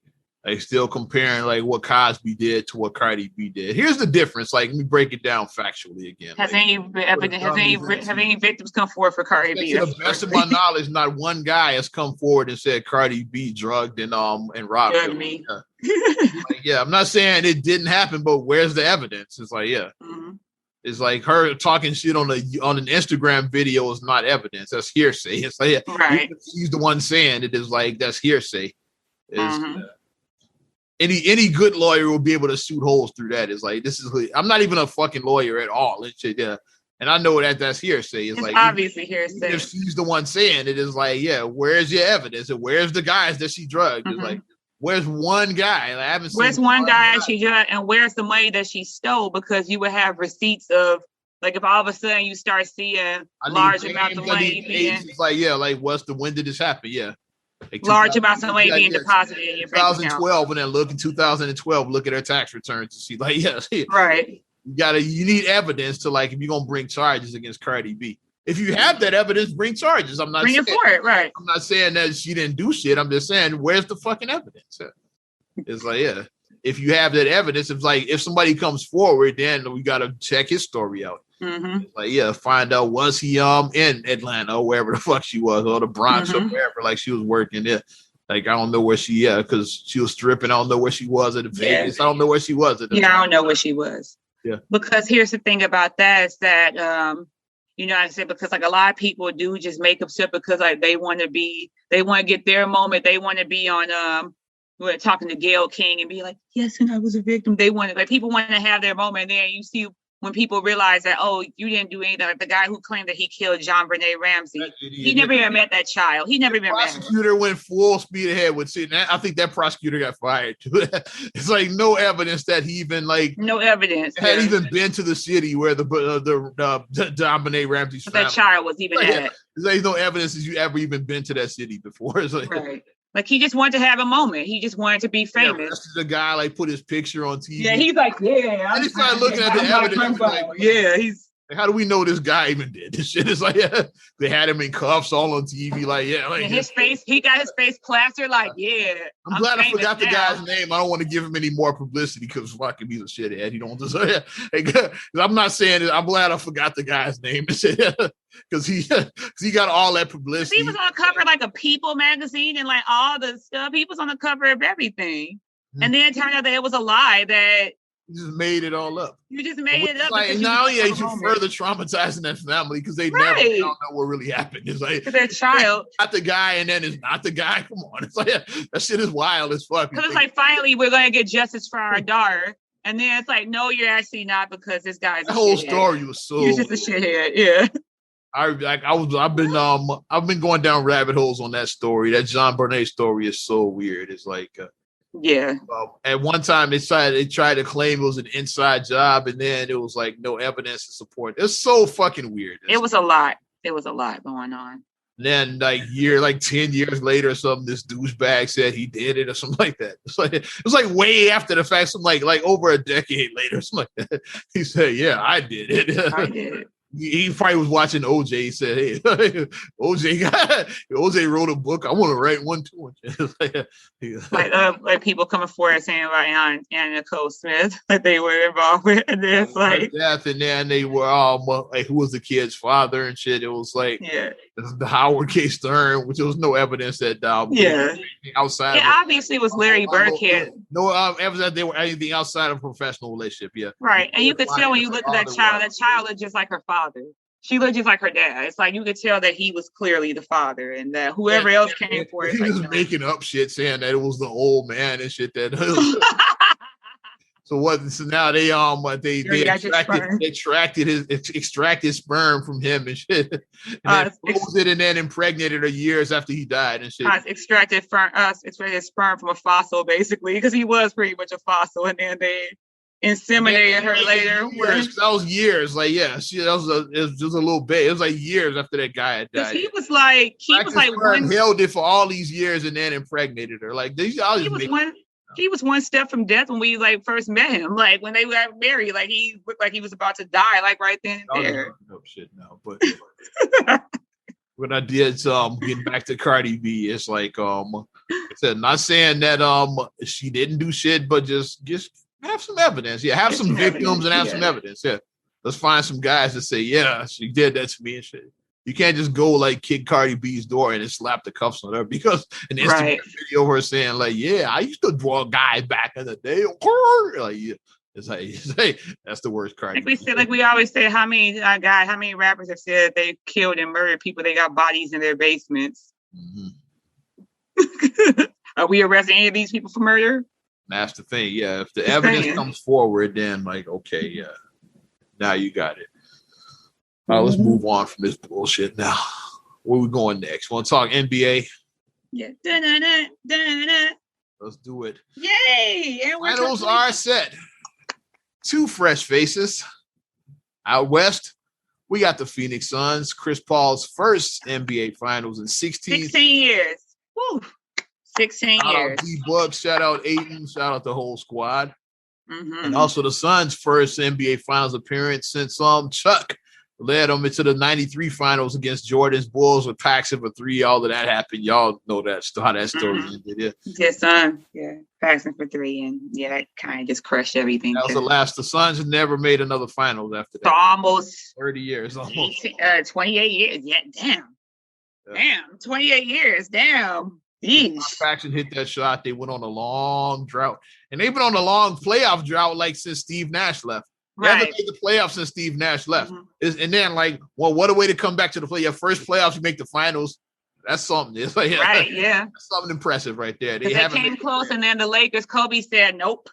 still comparing like what Cosby did to what Cardi B did. Here's the difference. Like, let me break it down factually again. Have any victims come forward for Cardi B? To the best of my knowledge, not one guy has come forward and said Cardi B drugged and robbed me. Yeah, I'm not saying it didn't happen, but where's the evidence? It's like, it's like her talking shit on an Instagram video is not evidence. That's hearsay. It's like, right. She's the one saying it is like that's hearsay. Any good lawyer will be able to shoot holes through that. It's like, I'm not even a fucking lawyer at all. And shit, yeah. And I know that's hearsay. It's like obviously hearsay. If she's the one saying it, is like, yeah, where's your evidence? And where's the guys that she drugged? It's like, where's one guy? Like, I haven't seen where's one guy she drugged, and where's the money that she stole? Because you would have receipts of, like, if all of a sudden you start seeing large amounts of money being, it's like, yeah, like when did this happen? Yeah. Like large amounts of money being deposited in your bank 2012, and then look in 2012, look at her tax returns to see, like, right. You need evidence to, like, if you're gonna bring charges against Cardi B. If you have that evidence, bring charges. I'm not bring it for it, right? I'm not saying that she didn't do shit. I'm just saying, where's the fucking evidence? It's like, yeah, if you have that evidence, it's like if somebody comes forward, then we gotta check his story out. Like, yeah, find out, was he in Atlanta or wherever the fuck she was, or the Bronx or wherever, like she was working there. Like, I don't know where she, because she was stripping. I don't know where she was at the Vegas. I don't know where she was at the time. I don't know where she was. Yeah. Because here's the thing about that is that, I said, because like a lot of people do just make up shit because like they want to get their moment. They want to be on, we're talking to Gayle King and be like, yes, and I was a victim. They want to, like, people want to have their moment. And then you see when people realize that, oh, you didn't do anything. Like the guy who claimed that he killed John Benet Ramsey, he never even met that child. He never even met her. The prosecutor went full speed ahead with it. I think that prosecutor got fired too. It's like no evidence that he even no evidence had even been to the city where the John Benet Ramsey's that child was even at. There's no evidence that you ever even been to that city before. It's like, right. Like, he just wanted to have a moment. He just wanted to be famous. The guy, like, put his picture on TV. Yeah, he's like, yeah. And he started looking at the evidence. Like, yeah, he's. How do we know this guy even did this shit? It's like, they had him in cuffs all on TV. Like, yeah. Like, his face, he got his face plastered. Like, yeah. I'm glad I forgot the guy's name. I don't want to give him any more publicity because fucking he's a shithead. He don't deserve it. I'm not saying it. I'm glad I forgot the guy's name. Because he got all that publicity. He was on the cover of like a People magazine and like all the stuff. He was on the cover of everything. And then it turned out that it was a lie, that you just made it all up. You just made it up. Like, now you're further traumatizing that family because they never don't know what really happened. It's like their child, not the guy, and then it's not the guy. Come on, it's like that shit is wild as fuck. Because it's like, finally we're gonna get justice for our daughter, and then it's like, no, you're actually not, because this guy's the whole story was so. You're just a shithead, yeah. I've been going down rabbit holes on that story. That John Benet story is so weird. It's like. Yeah. At one time, they tried to claim it was an inside job, and then it was like no evidence to support. It's so fucking weird. It was a lot. It was a lot going on. And then 10 years later or something, this douchebag said he did it or something like that. It was like way after the fact, something like over a decade later, something like that. He said, "Yeah, I did it." I did it. He probably was watching OJ. He said, "Hey, OJ wrote a book. I want to write one too." like people coming forward saying about Anna Nicole Smith, like they were involved with, and then it's like death, and then they were like, who was the kid's father and shit. It was like the Howard K. Stern, which there was no evidence that outside. It obviously was Larry Burkhead. No evidence that they were anything outside of a professional relationship. Yeah, right. And you could tell when you look at that child. That child looked just like her father. She looked just like her dad. It's like you could tell that he was clearly the father, and that whoever else came for it. He was making up shit, saying that it was the old man and shit. That So now they extracted sperm from him and shit, and then froze it and then impregnated her years after he died and shit. Extracted sperm from a fossil, basically, because he was pretty much a fossil, and then they inseminated her later. Years, that was years. Like, yeah, it was just a little bit. It was like years after that guy had died. He was like held it for all these years and then impregnated her. Like, he was one step from death when we like first met him. Like when they got married, like he looked like he was about to die, like right then and there. No shit now, but when I did getting back to Cardi B, it's like I said, not saying that she didn't do shit, but just have some evidence. Yeah, have some victims and have some evidence. Yeah. Let's find some guys that say, yeah, she did that to me and shit. You can't just go like kick Cardi B's door and then slap the cuffs on her because an Instagram video of her saying like, yeah, I used to draw guys back in the day. Like, yeah. It's like that's the worst Cardi. Like we always say, how many rappers have said they killed and murdered people? They got bodies in their basements. Mm-hmm. Are we arresting any of these people for murder? That's the thing. Yeah, if the evidence comes forward, then like, okay, yeah, now you got it. All right, let's move on from this bullshit now. Where we going next? Want to talk NBA? Yeah. Da-na-na. Let's do it. Yay! And finals are set. 2 fresh faces. Out west, we got the Phoenix Suns. Chris Paul's first NBA Finals in 16 years. Woo. 16 shout years. Out D-Bucks, shout out Ayton, shout out the whole squad. Mm-hmm. And also the Suns' first NBA Finals appearance since Chuck led them into the 93 Finals against Jordan's Bulls with Paxson for 3. All of that happened. Y'all know that how that story ended. Yeah. Paxson for 3, and that kind of just crushed everything. That was the last. The Suns had never made another Finals after that. So almost 30 years. Almost 28 years. Yeah, damn. 28 years. Damn. Paxson hit that shot. They went on a long drought, and they've been on a long playoff drought like since Steve Nash left. They haven't made the playoffs since Steve Nash left. Mm-hmm. And then, like, well, what a way to come back to the play. Your first playoffs, you make the finals. That's something. It's like, that's something impressive right there. They came close, and then the Lakers, Kobe said, nope.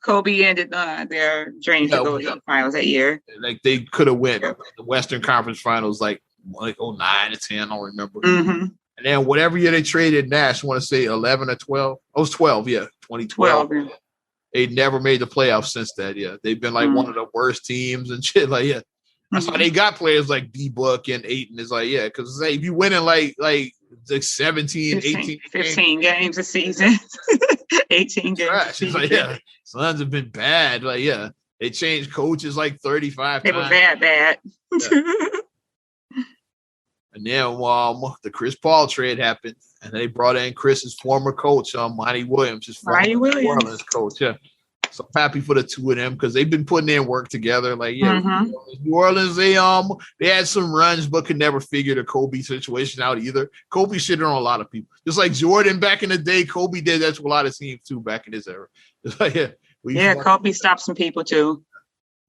Kobe ended their dream to go to the finals that year. Like, they could have went the Western Conference Finals like 09 or 10, I don't remember. Mm-hmm. And then whatever year they traded Nash, I want to say 11 or 12. Oh, it was 12, 2012. 12, They never made the playoffs since that. Yeah, they've been like one of the worst teams and shit. Like, yeah, that's why they got players like D-Book and Ayton. Is like, yeah, because if you win in like 17, 18, 15 games a season, 18 games. Right. It's like, yeah, Suns have been bad. Like, yeah, they changed coaches like 35 times. They were bad. Yeah. And then the Chris Paul trade happened, and they brought in Chris's former coach, Monty Williams, his former New Orleans coach. Yeah, so I'm happy for the two of them because they've been putting in work together. Like, New Orleans, they had some runs, but could never figure the Kobe situation out either. Kobe shitted on a lot of people, just like Jordan back in the day. Kobe did that to a lot of teams too back in his era. It's like, Kobe stopped some people too.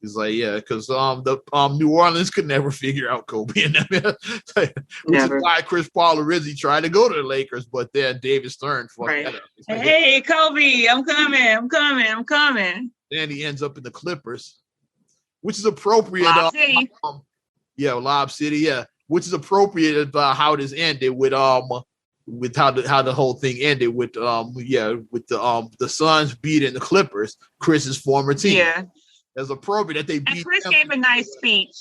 He's like, yeah, because the New Orleans could never figure out Kobe and them. Which is why Chris Paul originally tried to go to the Lakers, but then David Stern fucked that up. Like, hey, Kobe, I'm coming. Then he ends up in the Clippers, which is appropriate. Lob City. Lob City, yeah. Which is appropriate about how this ended with how the whole thing ended with the Suns beating the Clippers, Chris's former team. Yeah. It's appropriate that they beat. And Chris gave a nice speech.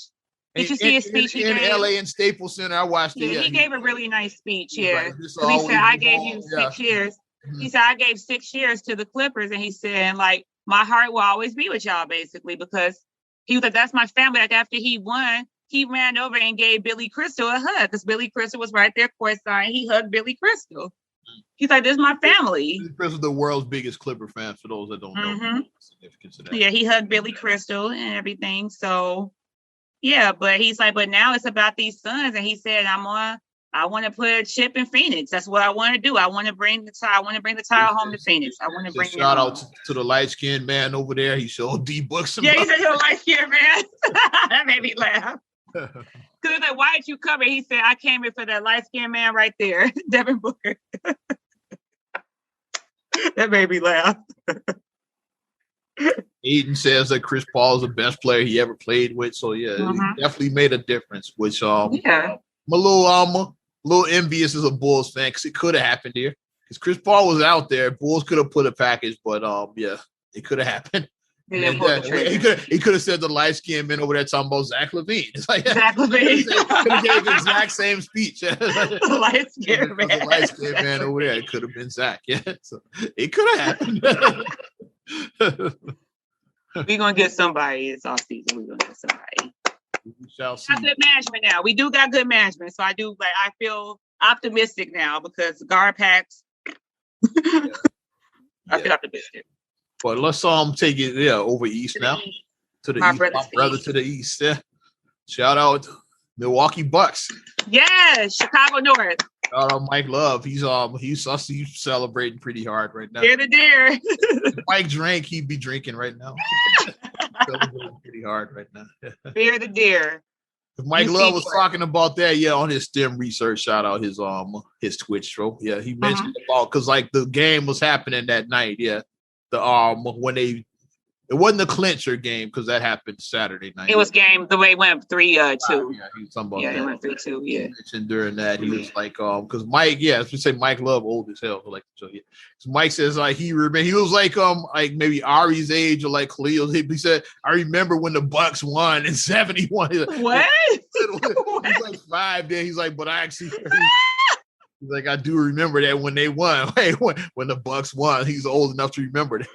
Did you see his speech in LA and Staples Center? I watched it. Yeah, he gave a really nice speech. Yeah, he said, "I gave you 6 years." Mm-hmm. He said, "I gave 6 years to the Clippers," and he said, "Like my heart will always be with y'all, basically, because he was like, that's my family." Like after he won, he ran over and gave Billy Crystal a hug because Billy Crystal was right there courtside. He hugged Billy Crystal. He's like, "This is my family." Billy Crystal, the world's biggest Clipper fan. For those that don't know the significance of that. Yeah, he hugged Billy Crystal and everything. So, yeah, but he's like, but now it's about these Suns, and he said, I want to put a chip in Phoenix. That's what I want to do. I want to bring the title home to Phoenix. I want to bring shout out to the light skinned man over there. He showed D-Books. Yeah, he said you're a light skinned man. That made me laugh. Because like, why did you come here? He said, I came here for that light skinned man right there, Devin Booker. That made me laugh. Ayton says that Chris Paul is the best player he ever played with. So yeah, he definitely made a difference. Which I'm a little envious as a Bulls fan because it could have happened here. Because Chris Paul was out there, Bulls could have put a package, but it could have happened. He didn't pull the trigger. He could have said the light skinned man over there talking about Zach LaVine. It's like Zach LaVine could have gave the exact same speech. The light skinned man. The light skinned man over there. It could have been Zach. Yeah, so it could have happened. We're gonna get somebody this off season. We're gonna get somebody. We shall see. Got good management now. We do got good management, so I feel optimistic now because guard packs. I feel optimistic. But let's take it over east now. To the east. My brother to the east. Yeah. Shout out Milwaukee Bucks. Yeah, Chicago North. Shout out Mike Love. He's celebrating pretty hard right now. Dear to dear. If Mike drank, he'd be drinking right now. Celebrating pretty hard right now. Dear to dear. If Mike Love was talking about that, on his STEM research, shout out his Twitch show. Yeah, he mentioned about because like the game was happening that night. Yeah, when it wasn't the clincher game because that happened Saturday night. It was game the way it went 3-2. Yeah, he was talking about that. It went 3-2. Yeah. He mentioned during that he was like because Mike, as we say, Mike Love old as hell. So Mike says like he was like maybe Ari's age or like Khalil. He said I remember when the Bucks won in '71. What? He's like 5 then. He's like, but I actually. He's like, I do remember that when they won. When the Bucks won, he's old enough to remember that.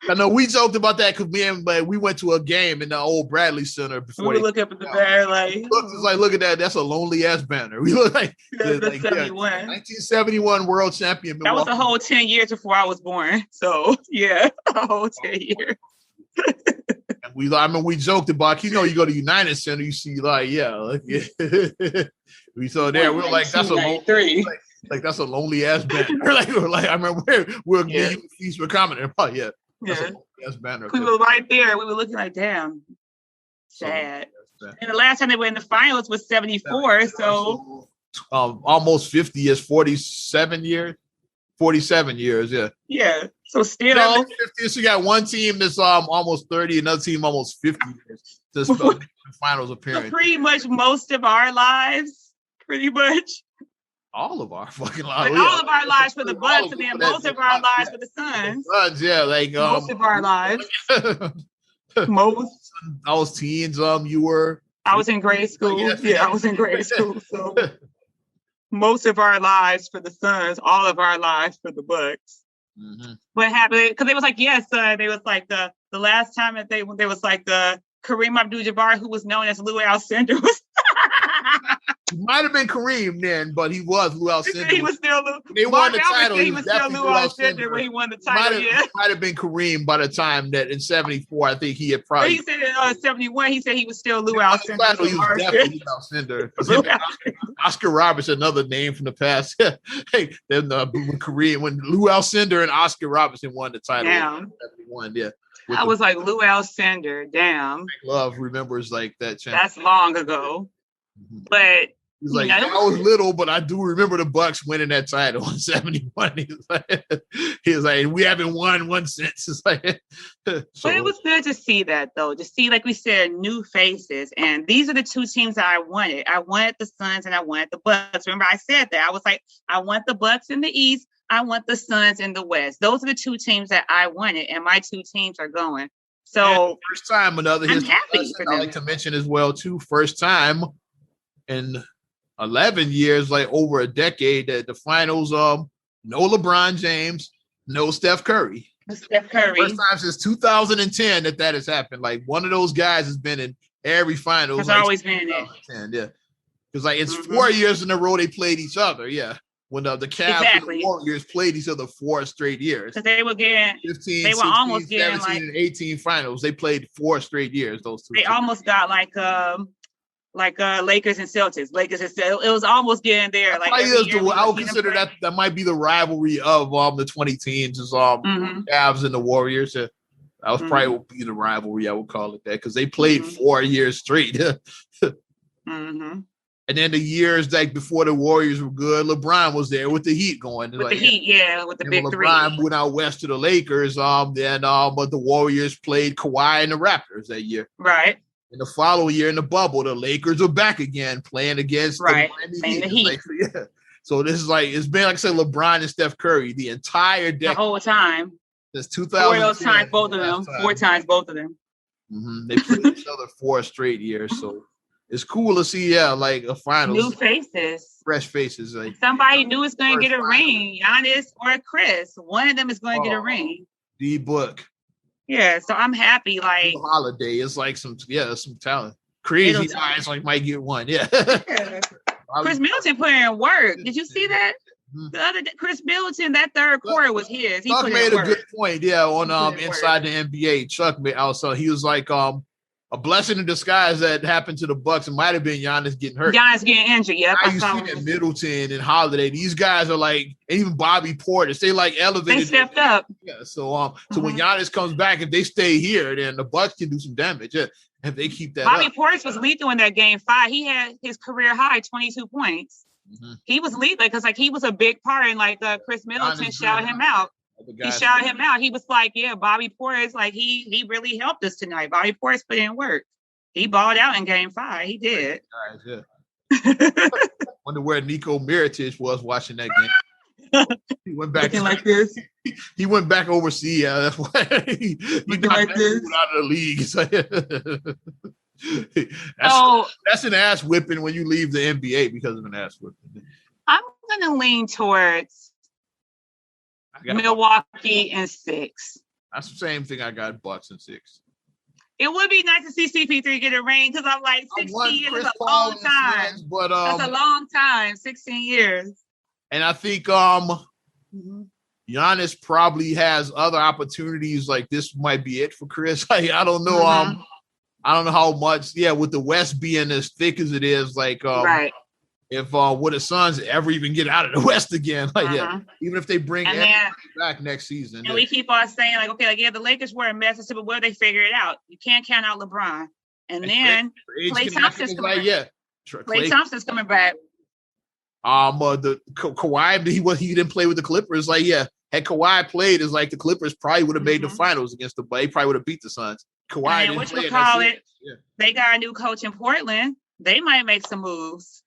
I know we joked about that because we went to a game in the old Bradley Center before. We look up at the banner look at that. That's a lonely ass banner. We look like that's 71. 1971 world champion. That was a whole 10 years before I was born. So yeah, a whole 10 years. We joked about you go to United Center, you see we saw there. We were like, that's a lonely, that's a lonely ass banner. I remember we're feast. We're commenting about that's a lonely ass banner. We were right there. We were looking like, damn, sad. And the last time they were in the finals was 74. So almost 50 is 47 years. 47 years, yeah. Yeah. So still 50, so you got one team that's almost 30, another team almost 50 years. Just finals appearance. So pretty much most of our lives. Pretty much. All of our fucking lives. All of our lives for the Bucks, and then most of our lives for the Suns. Most of our lives. Most. I was teens. You were. I was in grade school. Yeah, I was in grade school. So most of our lives for the Suns, all of our lives for the Bucks. Mm-hmm. What happened? Because they was like, they was like the last time that they was like the Kareem Abdul-Jabbar, who was known as Lou Alcindor, was. He might have been Kareem then, but he was Lou Alcindor. He was still Lou. They won the title. He was still Lou Alcindor when he won the title. Might have been Kareem by the time that in '74. I think he had probably. But he said in '71. He said he was still Lou Alcindor. He was definitely Lou Alcindor. Oscar Robertson, another name from the past. Hey, then Kareem when Lou Alcindor and Oscar Robertson won the title. Damn. '71. Yeah. I was like Lou Alcindor. Damn. Love remembers like that. That's long ago. Mm-hmm. But he's like, I was little, but I do remember the Bucks winning that title in '71. He was like, we haven't won one since. It's like, but it was good to see that, though. To see, like we said, new faces. And these are the two teams that I wanted. I wanted the Suns and I wanted the Bucks. Remember, I said that. I was like, I want the Bucks in the East. I want the Suns in the West. Those are the two teams that I wanted, and my two teams are going. So first time, another I'm happy for them. I like to mention as well too. First time in 11 years, like over a decade, that the finals. No LeBron James, no Steph Curry. Steph Curry. First time since 2010 that has happened. Like one of those guys has been in every final. Has always been in it. Yeah, because like it's 4 years in a row they played each other. Yeah. When the Cavs and the Warriors played each other 4 straight years. Because they were getting 15, they were 16, almost 17, getting and 18 finals. They played 4 straight years, those two. They almost got like Lakers and Celtics. It was almost getting there. Like I would consider that might be the rivalry of the 20 teams is Cavs and the Warriors. That was probably would be the rivalry, I would call it that, because they played 4 years straight. And then the years like before the Warriors were good, LeBron was there with the Heat going. With the Heat, with the big LeBron three. LeBron went out west to the Lakers. But the Warriors played Kawhi and the Raptors that year. Right. In the following year in the bubble, the Lakers are back again playing against the Heat. Like, So this is like it's been like I said, LeBron and Steph Curry the entire decade. The whole time. Since 4 of those 2010. times, both of them. 4 times, both of them. They played each other 4 straight years, so it's cool to see. Yeah, like a finals, new faces, fresh faces. Like somebody new is going to get a ring, Giannis or Chris. One of them is going to get a ring. D-Book. Yeah, so I'm happy. Like Holiday, it's like some talent. Crazy guys like might get one. Yeah. Chris Middleton put in work. Did you see that? The other day, Chris Middleton, that third quarter was his. Chuck made a good point. Yeah, on Inside the NBA, Chuck made also. He was like a blessing in disguise that happened to the Bucks. It might have been Giannis getting hurt. Giannis getting injured. Yep. Now you see that Middleton and Holiday. These guys are like, and even Bobby Portis. They like elevated. They stepped up. Yeah. So when Giannis comes back, if they stay here, then the Bucks can do some damage. Yeah. If they keep that Bobby up. Portis was lethal in that game 5. He had his career high 22 points. He was lethal because like he was a big part, and like Chris Middleton shouted him out. He shouted him out. He was like, "Yeah, Bobby Portis, like he really helped us tonight. Bobby Portis put in work. He balled out in game 5. He did." Guys, yeah. Wonder where Nico Mirotic was watching that game. He went back like this. He went back overseas. Yeah, that's why he got like this. out of the league. That's an ass whipping when you leave the NBA because of an ass whipping. I'm gonna lean towards Milwaukee in 6. That's the same thing. I got Bucks in 6. It would be nice to see CP3 get a ring because I'm like 16 years is a long time. But that's a long time, 16 years. And I think Giannis probably has other opportunities. Like this might be it for Chris. Like, I don't know. I don't know how much. Yeah, with the West being as thick as it is, like right. If would the Suns ever even get out of the West again? Like even if they bring everybody back next season. And we keep on saying like, okay, like the Lakers were a mess, but will they figure it out? You can't count out LeBron. And then Klay Thompson's coming back. Klay Thompson's coming back. The Kawhi, he didn't play with the Clippers. Like, yeah, had Kawhi played, is like the Clippers probably would have made the finals against the. They probably would have beat the Suns. Kawhi didn't play. They got a new coach in Portland. They might make some moves.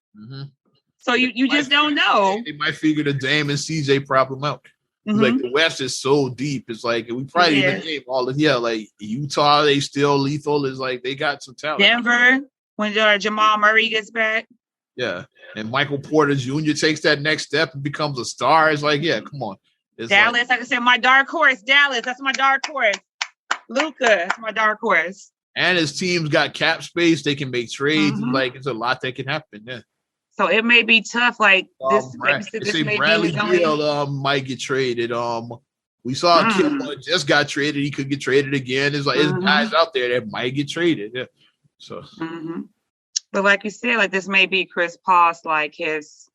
So you just don't know. They might figure the Dame and CJ problem out. Like the West is so deep. It's like we probably even name all of like Utah. They still lethal. Is like they got some talent. Denver when Jamal Murray gets back. Yeah, and Michael Porter Jr. takes that next step and becomes a star. It's like, yeah, come on. It's Dallas, like I said, my dark horse. Dallas, that's my dark horse. Luka, that's my dark horse. And his team's got cap space. They can make trades. Like it's a lot that can happen. Yeah. So it may be tough. Like this may Bradley Beal might get traded. We saw Kim just got traded. He could get traded again. It's like there's guys out there that might get traded. Yeah. So. But like you said, like this may be Chris Paul's like his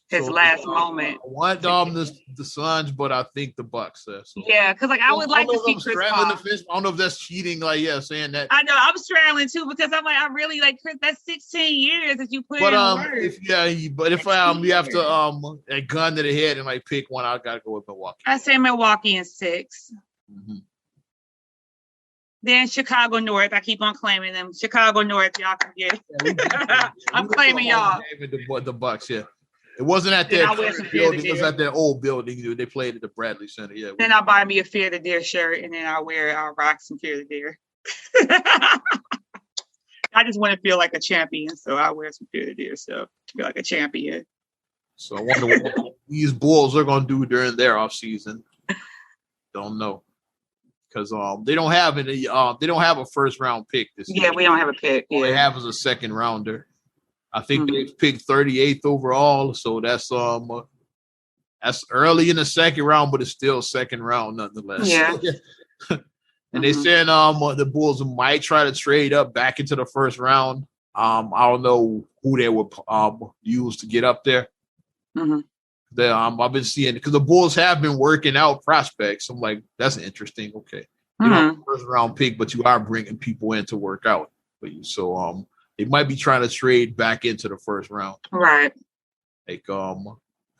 last moment. I want the Suns, but I think the Bucks. So. Yeah, because like I would like to see Chris Paul. I don't know if that's cheating. Like, yeah, saying that. I know I'm straddling too because I'm like I really like Chris. That's 16 years that you put in work. If you have to a gun to the head and like pick one, I gotta go with Milwaukee. I say Milwaukee in 6. Then Chicago North. I keep on claiming them. Chicago North, y'all can get. I'm claiming y'all. The Bucks, yeah. It wasn't at their building. It was at their old building. They played at the Bradley Center. Yeah. Then I'll buy me a Fear the Deer shirt, and then I'll rock some Fear the Deer. I just want to feel like a champion, so I wear some Fear the Deer stuff to feel like a champion. So I wonder what these Bulls are going to do during their off season. Don't know. Because they don't have a first round pick this year. Yeah, we don't have a pick. All they have is a second rounder. I think they picked 38th overall, so that's early in the second round, but it's still second round nonetheless. Yeah. And they said the Bulls might try to trade up back into the first round. I don't know who they would use to get up there. I've been seeing because the Bulls have been working out prospects. I'm like, that's interesting. Okay, you know, first round pick, but you are bringing people in to work out for you. So they might be trying to trade back into the first round. Right. Like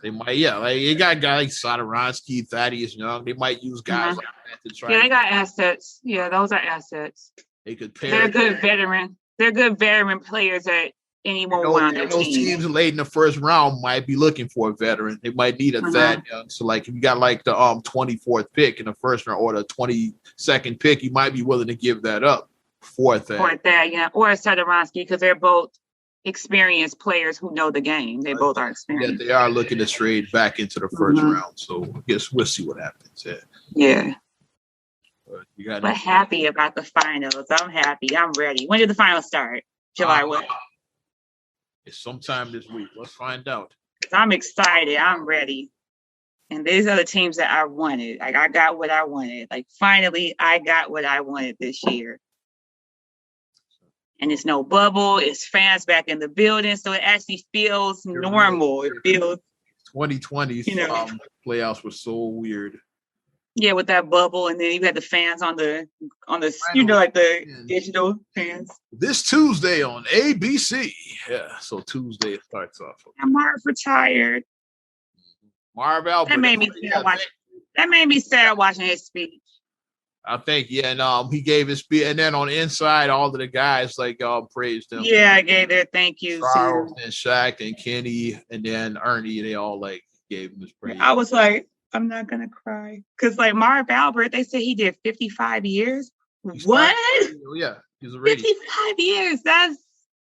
they might, like they got guys like Satoransky, Thaddeus Young. They might use guys like that to try. Yeah, they got assets. Yeah, those are assets. They could pair. They're good veteran. They're good veteran players that anyone on their those team. teams late in the first round might be looking for a veteran. They might need a Thad Young. So, like, if you got like the 24th pick in the first round or the 22nd pick, you might be willing to give that up for Thad. Or Thad, yeah, or a Satoransky, because they're both experienced players who know the game. They both are experienced. Yeah, they are looking to trade back into the first round. So I guess we'll see what happens. Yeah. But happy about the finals. I'm happy. I'm ready. When did the finals start? July what? It's sometime this week. Let's find out. I'm excited. I'm ready. And these are the teams that I wanted. Like, I got what I wanted. Like, finally, I got what I wanted this year. And it's no bubble. It's fans back in the building. So it actually feels normal. It feels 2020 playoffs were so weird. Yeah, with that bubble, and then you had the fans on the like the digital fans. This Tuesday on ABC. Yeah, so Tuesday it starts off. And Marv retired. Marv Albert. That made me sad watching his speech. I think, and he gave his speech, and then on the inside, all of the guys praised him. Yeah, I gave their thank yous. Charles and Shaq and Kenny, and then Ernie, they all gave him his praise. I was like, I'm not gonna cry because like Marv Albert, they said he did 55 years. What? Yeah, he's already 55 years.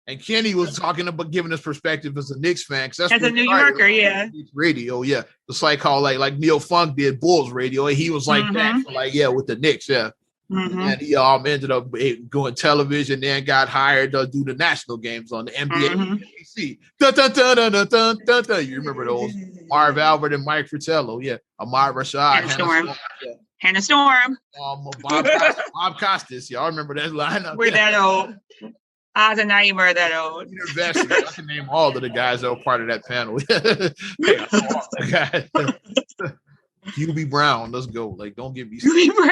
And Kenny was talking about giving his perspective as a Knicks fan, because as a New Yorker, yeah. Radio, yeah. It's like how like Neil Funk did Bulls radio, and he was like that, with the Knicks, yeah. And he ended up going television, then got hired to do the national games on the NBA NBC. You remember those? Marv Albert and Mike Fratello, yeah. Ahmad Rashad, Hannah Storm. Bob Costas, y'all remember that lineup? We're that old. Oz and Naeem are that old. I can name all of the guys that were part of that panel. QB Brown, let's go. Like, don't give me QB Brown.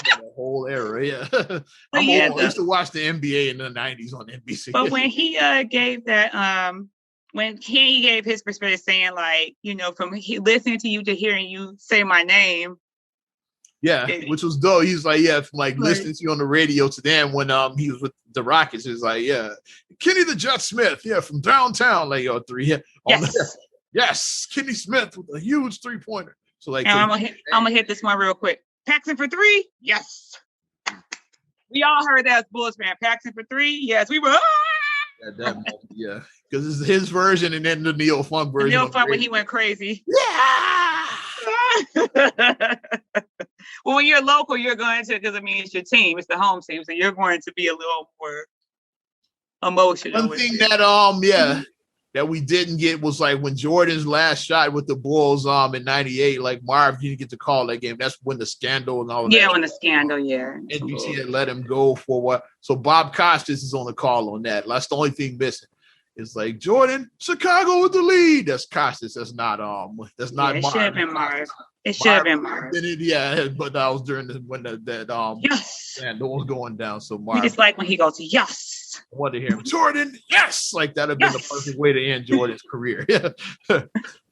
The whole era, yeah. I used to watch the NBA in the 90s on NBC. But when he gave that, when he gave his perspective, saying like, from listening to you to hearing you say my name. Yeah, which was dope. He's like, from listening to you on the radio to then when he was with the Rockets, it's like, Kenny the Jet Smith, from downtown, like three, yes, Kenny Smith with a huge 3-pointer. So like, I'm gonna hit this one real quick. Paxson for 3, yes. We all heard that as Bulls fan. Paxson for 3, yes. We were. At that moment, yeah, because it's his version and then the Neil Funk version. Neil Funk when he went crazy. Yeah. Well, when you're local, you're going to, because it's your team, it's the home team, so you're going to be a little more emotional. One thing that we didn't get was like when Jordan's last shot with the Bulls in '98, like Marv didn't get to call that game. That's when the scandal and all that. Yeah, when the scandal, yeah. NBC had let him go for what? So Bob Costas is on the call on that. That's the only thing missing. It's like Jordan, Chicago with the lead. That's Costas. That's not Marv. It should have been Marv. It should have been Marv. Yeah, but that was during when yes, scandal was going down. So Marv. We just like when he goes, yes. I want to hear him, Jordan, yes. Like that'd have been the perfect way to end Jordan's career. Yeah.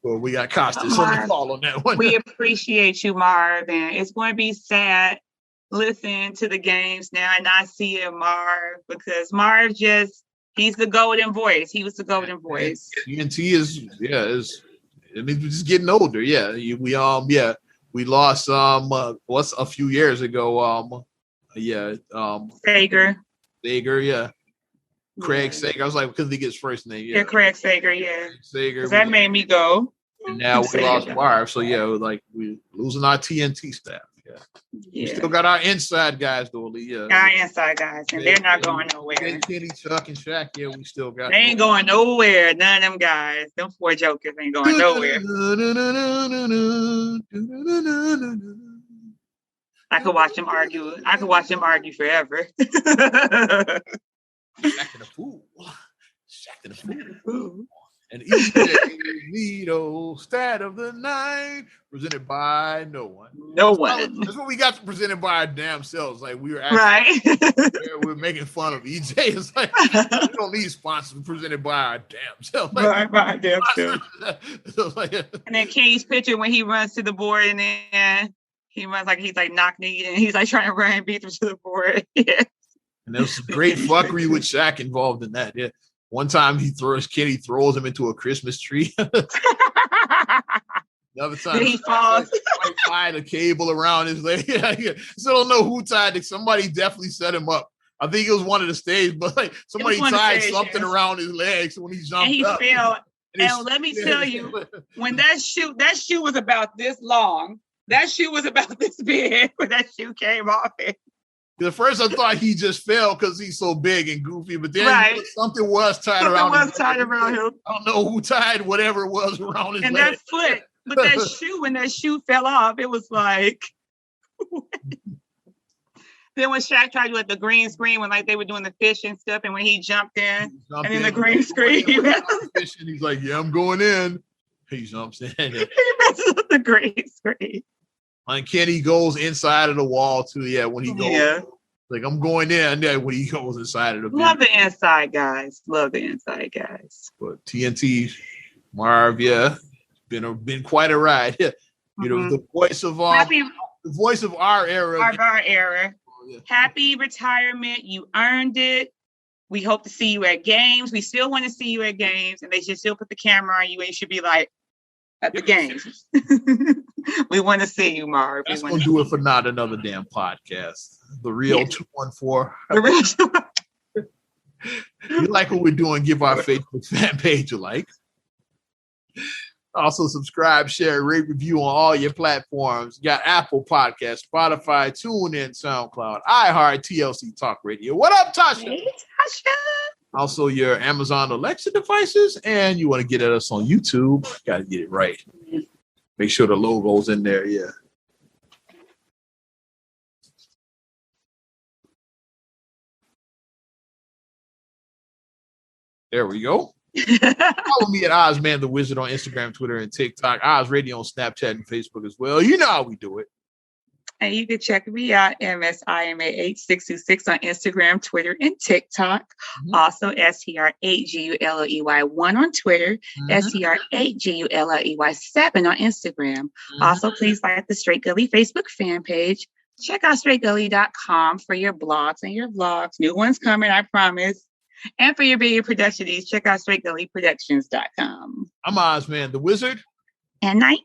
Well, we got Costas on the call on that one. We appreciate you, Marv, and it's going to be sad listening to the games now and not seeing Marv, because Marv he's the golden voice. He was the golden voice. TNT is we're just getting older. Yeah. We lost a few years ago. Sager, yeah. Craig Sager. I was like, because he gets first name. Yeah, Craig Sager, yeah. Sager. That made me go. And now we lost Marv. So we're losing our TNT staff. Yeah. We still got our inside guys though, Lee. Yeah. Our inside guys, and they're not going nowhere. Kenny, Chuck, and Shaq, we still got. They ain't going nowhere. None of them guys, them 4 jokers ain't going nowhere. I could watch them argue. Forever. Shaq and the Fool. And EJ Vito, stat of the night, presented by no one. No one. That's what we got presented by our damn selves. Like we were actually, we're making fun of EJ. It's like we don't need sponsors presented by our damn selves. Like, by our damn selves. And then Kenny's picture when he runs to the board and then he runs like he's like knock-kneed and he's like trying to run and beat him to the board. Yeah. And there was some great fuckery with Shaq involved in that. Yeah. One time Kenny throws him into a Christmas tree. Another time then he falls. Like tied a cable around his leg. Still don't know who tied it. Somebody definitely set him up. I think it was one of the stage, but like somebody tied something around his legs when he jumped and he up. fell. And let me tell you, when that shoe was about this long. That shoe was about this big when that shoe came off it. At first, I thought he just fell because he's so big and goofy, but then something was tied around him. I don't know who tied whatever it was around his leg. And that foot, but that shoe, when that shoe fell off, it was like. Then when Shaq tried to do it, the green screen, when like they were doing the fish and stuff, and when he jumped in, and then the green screen. He's like, yeah, I'm going in. He jumps in. He messes with the green screen. And Kenny goes inside of the wall too. Yeah, when he goes, like I'm going in. Yeah, when he goes inside of the. Love the inside guys. Love the inside guys. But TNT, Marv, been quite a ride. You know, the voice of our era. Our era. Oh, yeah. Happy retirement. You earned it. We hope to see you at games. We still want to see you at games, and they should still put the camera on you, and you should be like at the games. We want to see you, Marv. That's going to do it for Not Another Damn Podcast. The Real 214. The Real. You like what we're doing, give our Facebook fan page a like. Also, subscribe, share, rate, review on all your platforms. You got Apple Podcasts, Spotify, TuneIn, SoundCloud, iHeart, TLC Talk Radio. What up, Tasha? Hey, Tasha. Also, your Amazon Alexa devices, and you want to get at us on YouTube. Got to get it right. Make sure the logo's in there. Yeah. There we go. Follow me at Ozman the Wizard on Instagram, Twitter, and TikTok. Oz Radio on Snapchat and Facebook as well. You know how we do it. And you can check me out, MSIMAH626 on Instagram, Twitter, and TikTok. Mm-hmm. Also, STR8GULLEY1 on Twitter, STR8GULLEY7 on Instagram. Mm-hmm. Also, please like the Straight Gully Facebook fan page. Check out straightgully.com for your blogs and your vlogs. New ones coming, I promise. And for your video production needs, check out straightgullyproductions.com. I'm Ozman the Wizard. And Naima.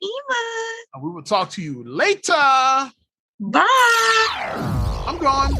And we will talk to you later. Bye. I'm gone.